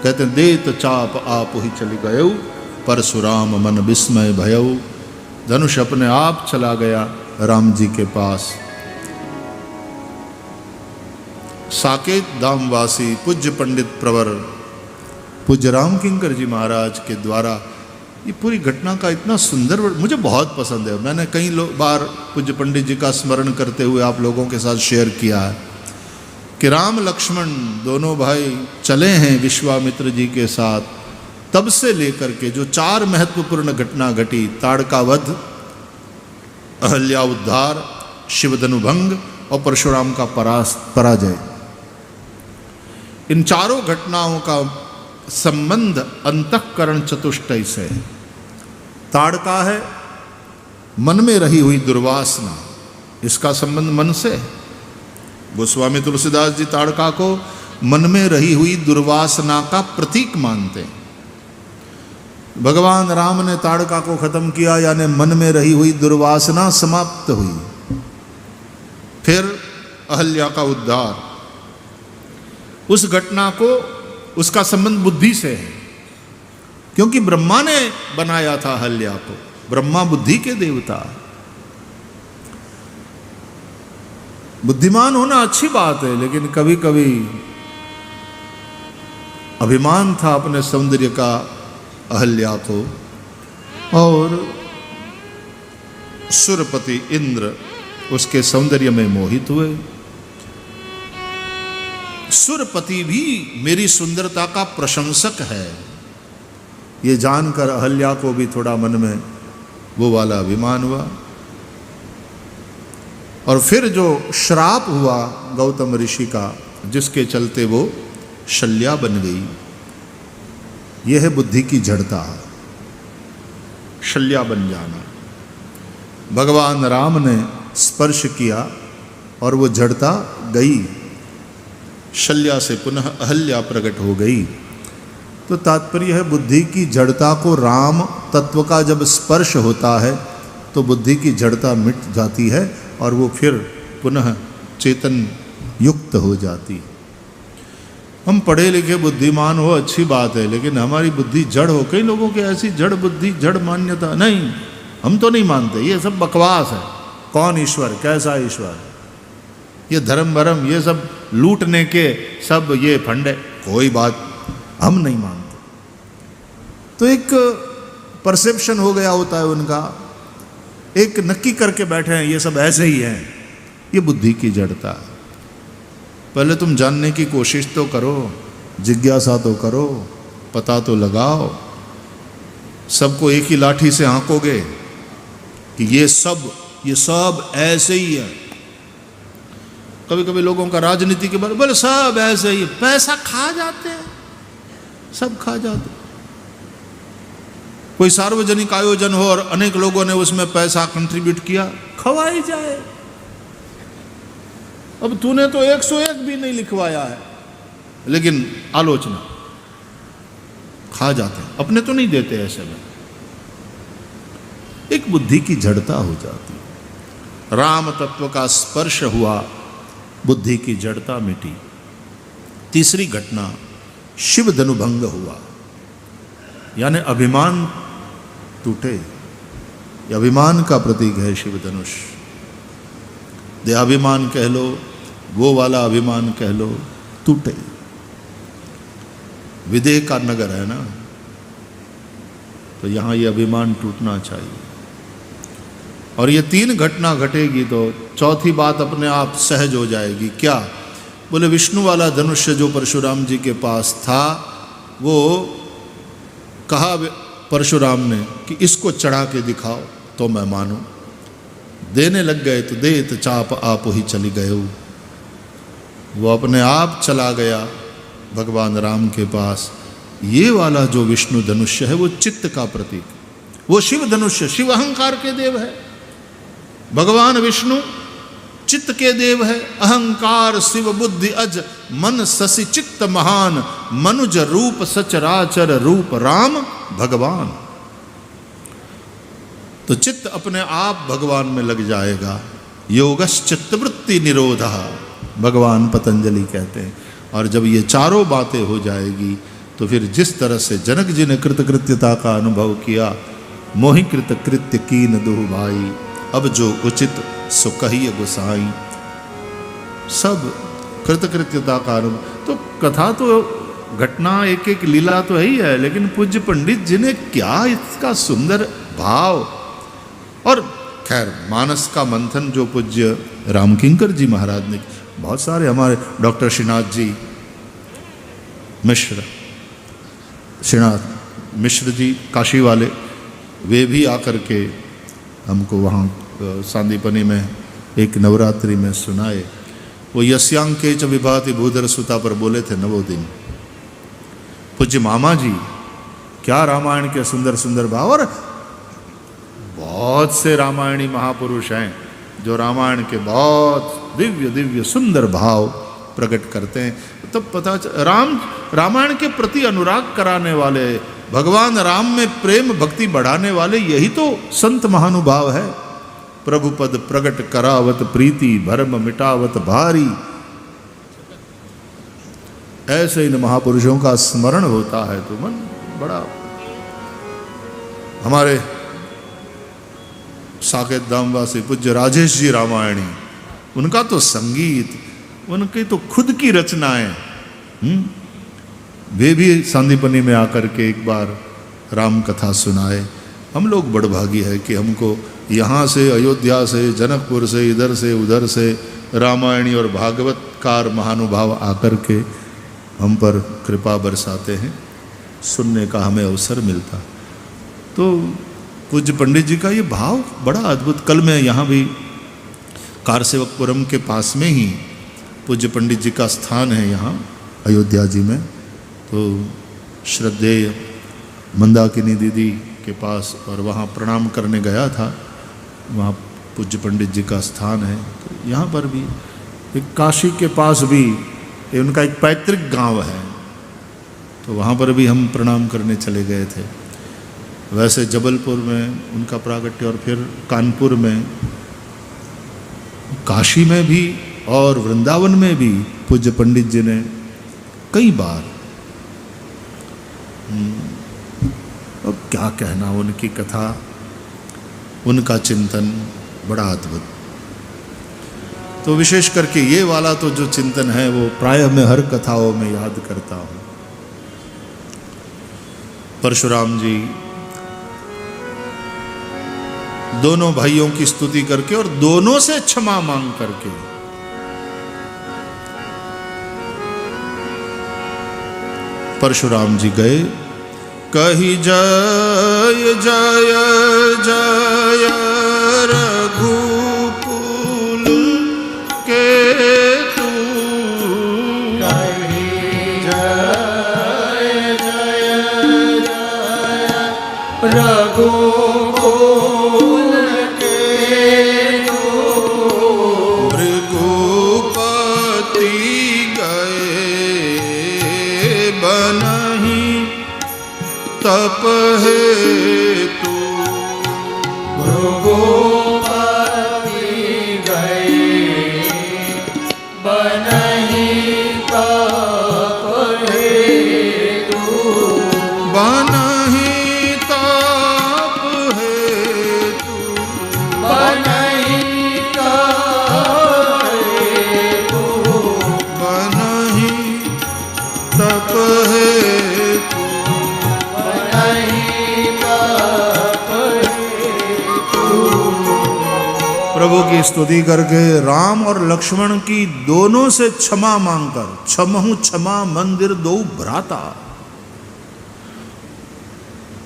कहते हैं देत चाप आप ही चली गयऊ, परशुराम मन विस्मय भयऊ। धनुष अपने आप चला गया राम जी के पास। साकेत धामवासी पूज्य पंडित प्रवर पूज्य राम किंकर जी महाराज के द्वारा ये पूरी घटना का इतना सुंदर, मुझे बहुत पसंद है। मैंने कई बार पूज्य पंडित जी का स्मरण करते हुए आप लोगों के साथ शेयर किया है कि राम लक्ष्मण दोनों भाई चले हैं विश्वामित्र जी के साथ। तब से लेकर के जो 4 महत्वपूर्ण घटना घटी, ताड़का वध, अहल्या उद्धार, शिवधनु भंग और परशुराम का पराजय, इन चारों घटनाओं का संबंध अंतःकरण चतुष्टय से है। ताड़का है मन में रही हुई दुर्वासना, इसका संबंध मन से है। गोस्वामी तुलसीदास जी ताड़का को मन में रही हुई दुर्वासना का प्रतीक मानते हैं। भगवान राम ने ताड़का को खत्म किया, यानी मन में रही हुई दुर्वासना समाप्त हुई। फिर अहल्या का उद्धार, उस घटना को, उसका संबंध बुद्धि से है, क्योंकि ब्रह्मा ने बनाया था अहल्या को। ब्रह्मा बुद्धि के देवता। बुद्धिमान होना अच्छी बात है, लेकिन कभी कभी अभिमान था अपने सौंदर्य का अहल्या को, और सुरपति इंद्र उसके सौंदर्य में मोहित हुए। सुरपति भी मेरी सुंदरता का प्रशंसक है, ये जानकर अहल्या को भी थोड़ा मन में वो वाला अभिमान हुआ। और फिर जो श्राप हुआ गौतम ऋषि का, जिसके चलते वो शल्या बन गई, यह है बुद्धि की जड़ता, शल्या बन जाना। भगवान राम ने स्पर्श किया और वो जड़ता गई, शल्या से पुनः अहल्या प्रकट हो गई। तो तात्पर्य है बुद्धि की जड़ता को, राम तत्व का जब स्पर्श होता है तो बुद्धि की जड़ता मिट जाती है और वो फिर पुनः चेतन युक्त हो जाती। हम पढ़े लिखे बुद्धिमान हो अच्छी बात है, लेकिन हमारी बुद्धि जड़ हो। कई लोगों की ऐसी जड़ बुद्धि, जड़ मान्यता, नहीं हम तो नहीं मानते, ये सब बकवास है। कौन ईश्वर, कैसा ईश्वर, ये धर्म भरम, ये सब लूटने के सब ये फंडे, कोई बात हम नहीं मानते। तो एक परसेप्शन हो गया होता है उनका, एक नक्की करके बैठे हैं ये सब ऐसे ही हैं, ये बुद्धि की जड़ता है। पहले तुम जानने की कोशिश तो करो, जिज्ञासा तो करो, पता तो लगाओ। सबको एक ही लाठी से हाँकोगे कि ये सब ऐसे ही है। कभी कभी लोगों का राजनीति के बारे में बोले सब ऐसे ही, पैसा खा जाते हैं, सब खा जाते हैं। कोई सार्वजनिक आयोजन हो और अनेक लोगों ने उसमें पैसा कंट्रीब्यूट किया, खवाई जाए। अब तूने तो 101 भी नहीं लिखवाया है, लेकिन आलोचना, खा जाते हैं, अपने तो नहीं देते ऐसे में। एक बुद्धि की जड़ता हो जाती। राम तत्व का स्पर्श हुआ, बुद्धि की जड़ता मिटी। तीसरी घटना, शिव धनुभंग हुआ, यानी अभिमान टूटे। यह अभिमान का प्रतीक है शिव धनुष। देहाभिमान कह लो, वो वाला अभिमान कह लो, टूटे। विदेह का नगर है ना, तो यहां ये अभिमान टूटना चाहिए। और ये तीन घटना घटेगी तो चौथी बात अपने आप सहज हो जाएगी। क्या? बोले विष्णु वाला धनुष्य जो परशुराम जी के पास था, वो कहा परशुराम ने कि इसको चढ़ा के दिखाओ तो मैं मानूं। देने लग गए तो देत चाप आप ही चली गए। वो अपने आप चला गया भगवान राम के पास। ये वाला जो विष्णु धनुष्य है वो चित्त का प्रतीक, वो शिव धनुष्य, शिव अहंकार के देव है। भगवान विष्णु चित्त के देव है। अहंकार शिव बुद्धि अज मन ससी चित्त महान, मनुज रूप सचराचर रूप राम भगवान। तो चित्त अपने आप भगवान में लग जाएगा। योगश्च चित्तवृत्ति निरोधा, भगवान पतंजलि कहते हैं। और जब ये चारों बातें हो जाएगी तो फिर जिस तरह से जनक जी ने कृतकृत्यता का अनुभव किया, मोहि कृत कृत्य कीन दुह भाई, अब जो उचित सो कहिए गोसाई। सब कृतकृत्यता का अनुभव। तो कथा तो घटना एक एक लीला तो है ही है, लेकिन पूज्य पंडित जी ने क्या इसका सुंदर भाव। और खैर मानस का मंथन जो पूज्य रामकिंकर जी महाराज ने, बहुत सारे हमारे डॉक्टर श्रीनाथ जी मिश्र, श्रीनाथ मिश्र जी काशी वाले, वे भी आकर के हमको वहाँ सांदीपनी में एक नवरात्रि में सुनाए। वो यस्यांके च विभाति भूधर सुता पर बोले थे नवो दिन। पूज्य मामा जी क्या रामायण के सुंदर सुंदर भाव। और बहुत से रामायणी महापुरुष हैं जो रामायण के बहुत दिव्य दिव्य सुंदर भाव प्रकट करते हैं। तब पता रामायण के प्रति अनुराग कराने वाले, भगवान राम में प्रेम भक्ति बढ़ाने वाले यही तो संत महानुभाव है। प्रभु पद प्रगट करावत प्रीति, भरम मिटावत भारी। ऐसे इन महापुरुषों का स्मरण होता है तो मन बड़ा। हमारे साकेत धामवासी पूज्य राजेश जी रामायणी, उनका तो संगीत, उनकी तो खुद की रचनाएं, वे भी सांदीपनी में आकर के एक बार राम कथा सुनाए। हम लोग बड़भागी है कि हमको यहाँ से, अयोध्या से, जनकपुर से, इधर से उधर से रामायणी और भागवतकार महानुभाव आकर के हम पर कृपा बरसाते हैं, सुनने का हमें अवसर मिलता। तो पूज्य पंडित जी का ये भाव बड़ा अद्भुत। कल मैं यहाँ भी कारसेवकपुरम के पास में ही पूज्य पंडित जी का स्थान है यहाँ अयोध्या जी में, तो श्रद्धेय मंदाकिनी दीदी के पास और वहाँ प्रणाम करने गया था। वहाँ पूज्य पंडित जी का स्थान है। तो यहाँ पर भी एक काशी के पास भी उनका एक पैतृक गांव है, तो वहाँ पर भी हम प्रणाम करने चले गए थे। वैसे जबलपुर में उनका प्रागट्य और फिर कानपुर में, काशी में भी और वृंदावन में भी पूज्य पंडित जी ने कई बार, अब क्या कहना, उनकी कथा, उनका चिंतन बड़ा अद्भुत। तो विशेष करके ये वाला तो जो चिंतन है वो प्रायः मैं हर कथाओं में याद करता हूँ। परशुराम जी दोनों भाइयों की स्तुति करके और दोनों से क्षमा मांग करके परशुराम जी गए। कही जय जय जय रघुकुल के तू, कही जय जय जय रघुकुल के तू, भृगुपति गए बनहि तप हेतु, भृगुपति गए बनहि तप हेतु, बनहि तप हेतु, बनहि तप हेतु, बनहि तप हेतु। बनहि तप हेतु। प्रभु की स्तुति करके राम और लक्ष्मण की दोनों से क्षमा मांगकर, क्षमहु क्षमा मंदिर दो भ्राता,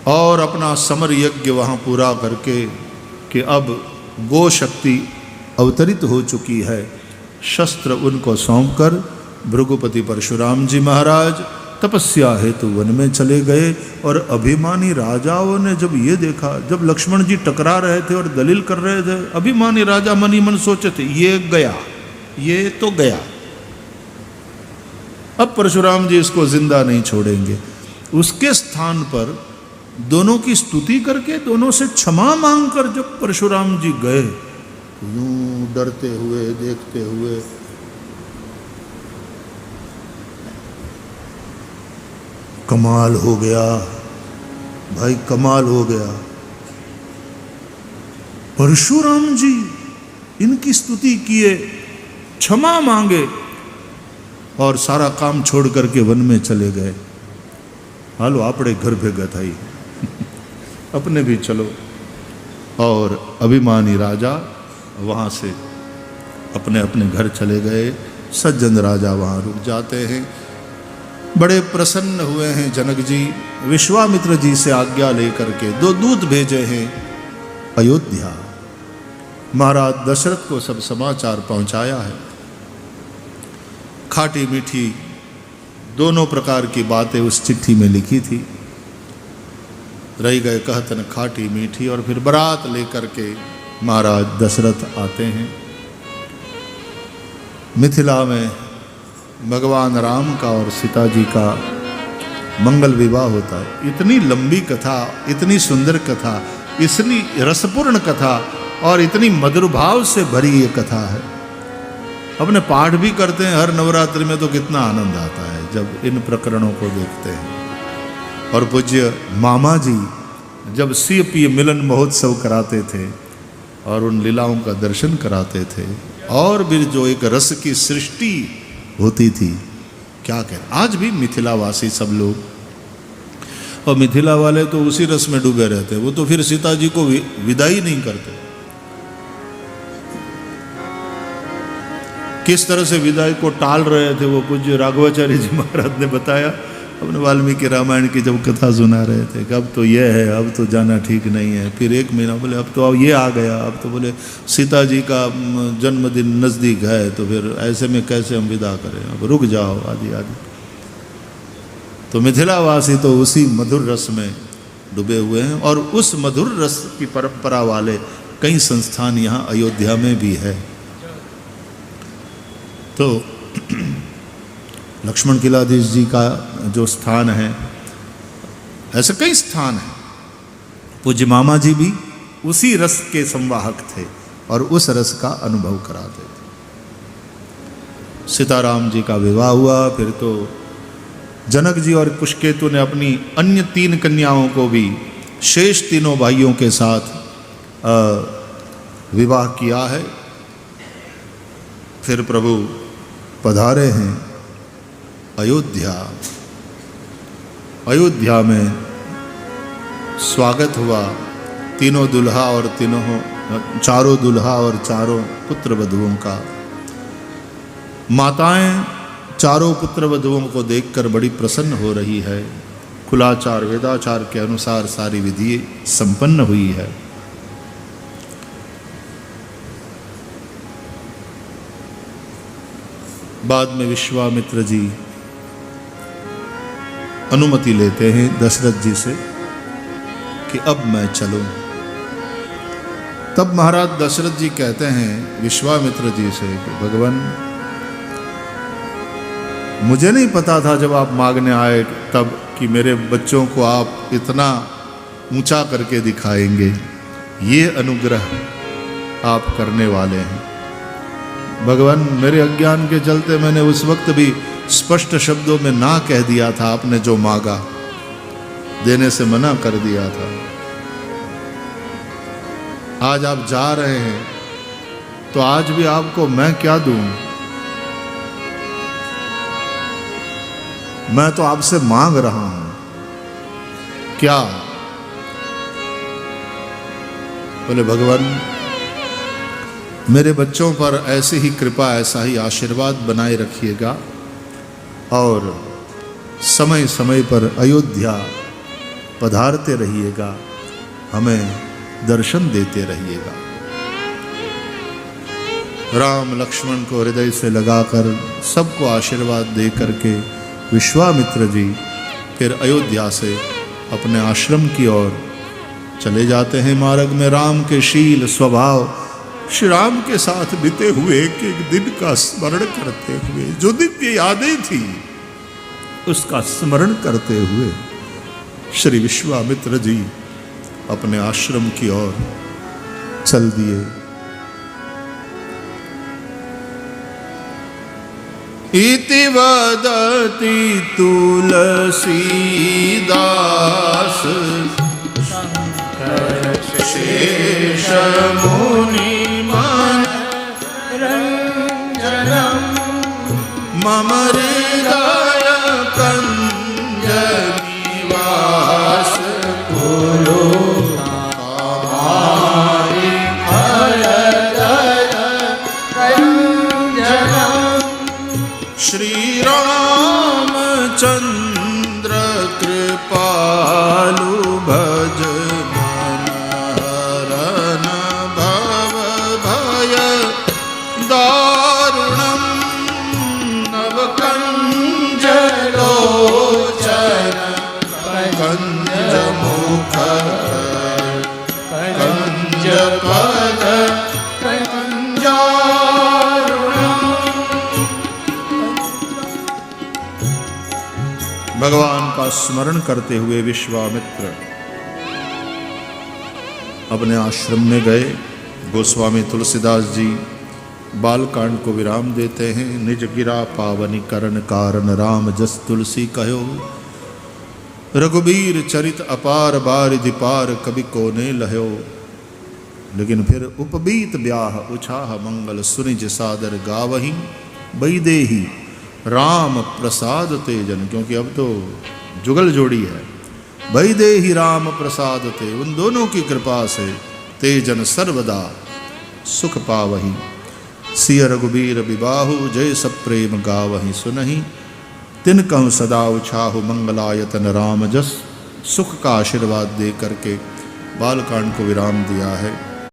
और अपना समर यज्ञ वहां पूरा करके कि अब गो शक्ति अवतरित हो चुकी है, शस्त्र उनको सौंपकर भृगुपति परशुराम जी महाराज तपस्या हेतु वन में चले गए। और अभिमानी राजाओं ने जब ये देखा, जब लक्ष्मण जी टकरा रहे थे और दलील कर रहे थे, अभिमानी राजा मन ही मन सोचे थे ये गया, ये तो गया, अब परशुराम जी इसको जिंदा नहीं छोड़ेंगे। उसके स्थान पर दोनों की स्तुति करके, दोनों से क्षमा मांगकर जब परशुराम जी गए, यूं डरते हुए देखते हुए, कमाल हो गया भाई, कमाल हो गया। परशुराम जी इनकी स्तुति किए, क्षमा मांगे और सारा काम छोड़ करके वन में चले गए। हालो आपड़े घर भेगा था अपने भी चलो। और अभिमानी राजा वहाँ से अपने अपने घर चले गए। सज्जन राजा वहाँ रुक जाते हैं। बड़े प्रसन्न हुए हैं जनक जी, विश्वामित्र जी से आज्ञा लेकर के 2 दूत भेजे हैं अयोध्या। महाराज दशरथ को सब समाचार पहुंचाया है। खाटी मीठी दोनों प्रकार की बातें उस चिट्ठी में लिखी थी। रही गए कहतन खाटी मीठी। और फिर बारात लेकर के महाराज दशरथ आते हैं। मिथिला में भगवान राम का और सीता जी का मंगल विवाह होता है। इतनी लंबी कथा, इतनी सुंदर कथा, इतनी रसपूर्ण कथा और इतनी मधुर भाव से भरी ये कथा है। अपने पाठ भी करते हैं हर नवरात्रि में, तो कितना आनंद आता है जब इन प्रकरणों को देखते हैं। और पूज्य मामा जी जब सीपीए मिलन महोत्सव कराते थे और उन लीलाओं का दर्शन कराते थे, और भी जो एक रस की सृष्टि होती थी, क्या कहें। आज भी मिथिलावासी सब लोग, और मिथिला वाले तो उसी रस में डूबे रहते। वो तो फिर सीता जी को विदाई नहीं करते। किस तरह से विदाई को टाल रहे थे वो पूज्य राघवाचार्य जी महाराज ने बताया अपने वाल्मीकि रामायण की जब कथा सुना रहे थे कि अब तो ये है, अब तो जाना ठीक नहीं है। फिर एक महीना बोले अब तो ये आ गया, अब तो बोले सीता जी का जन्मदिन नज़दीक है, तो फिर ऐसे में कैसे हम विदा करें, अब रुक जाओ आदि आदि। तो मिथिलावासी तो उसी मधुर रस में डूबे हुए हैं। और उस मधुर रस की परंपरा वाले कई संस्थान यहाँ अयोध्या में भी है। तो लक्ष्मण किलाधीश जी का जो स्थान है, ऐसे कई स्थान हैं। पूज्य मामा जी भी उसी रस के संवाहक थे और उस रस का अनुभव कराते थे। सीताराम जी का विवाह हुआ, फिर तो जनक जी और कुशकेतु ने अपनी अन्य 3 कन्याओं को भी शेष तीनों भाइयों के साथ विवाह किया है। फिर प्रभु पधारे हैं अयोध्या। अयोध्या में स्वागत हुआ तीनों दुल्हा और चारों दुल्हा और चारों पुत्र वधुओं का। माताएं चारों पुत्र वधुओं को देखकर बड़ी प्रसन्न हो रही है। कुलाचार वेदाचार के अनुसार सारी विधि संपन्न हुई है। बाद में विश्वामित्र जी अनुमति लेते हैं दशरथ जी से कि अब मैं चलूं। तब महाराज दशरथ जी कहते हैं विश्वामित्र जी से कि भगवान, मुझे नहीं पता था जब आप मांगने आए तब कि मेरे बच्चों को आप इतना ऊंचा करके दिखाएंगे। ये अनुग्रह आप करने वाले हैं भगवान। मेरे अज्ञान के चलते मैंने उस वक्त भी स्पष्ट शब्दों में ना कह दिया था। आपने जो मांगा देने से मना कर दिया था। आज आप जा रहे हैं तो आज भी आपको मैं क्या दूं? मैं तो आपसे मांग रहा हूं। क्या? बोले भगवान, मेरे बच्चों पर ऐसी ही कृपा, ऐसा ही आशीर्वाद बनाए रखिएगा और समय समय पर अयोध्या पधारते रहिएगा, हमें दर्शन देते रहिएगा। राम लक्ष्मण को हृदय से लगाकर सबको आशीर्वाद दे करके विश्वामित्र जी फिर अयोध्या से अपने आश्रम की ओर चले जाते हैं। मार्ग में राम के शील स्वभाव, श्री राम के साथ बीते हुए एक एक दिन का स्मरण करते हुए, जो दिव्य यादें थी उसका स्मरण करते हुए श्री विश्वामित्र जी अपने आश्रम की ओर चल दिए। इति वदति तुलसीदास शेष मुनि मम हृदय कंज निवास कुरु हमारि हृदय कंजनम। श्री रामचंद्र कृपालु भज मन हरन भव भय दारुणम नव कंज पद कंजारुणा। भगवान का स्मरण करते हुए विश्वामित्र अपने आश्रम में गए। गोस्वामी तुलसीदास जी बालकांड को विराम देते हैं। निज गिरा पावनी करण कारण राम जस तुलसी कहो। रघुबीर चरित अपार बारिधि पार कवि को ने लहो। लेकिन फिर उपबीत ब्याह उछाह मंगल सुनिज सादर गावही। बैदेही राम प्रसाद तेजन, क्योंकि अब तो जुगल जोड़ी है। बैदेही राम प्रसाद ते, उन दोनों की कृपा से तेजन सर्वदा सुख पावही। सिय रघुबीर विबाहु जय सब प्रेम गावही सुनहि। तिन कहूँ सदा उछाहु मंगलायतन राम जस। सुख का आशीर्वाद दे करके बालकांड को विराम दिया है।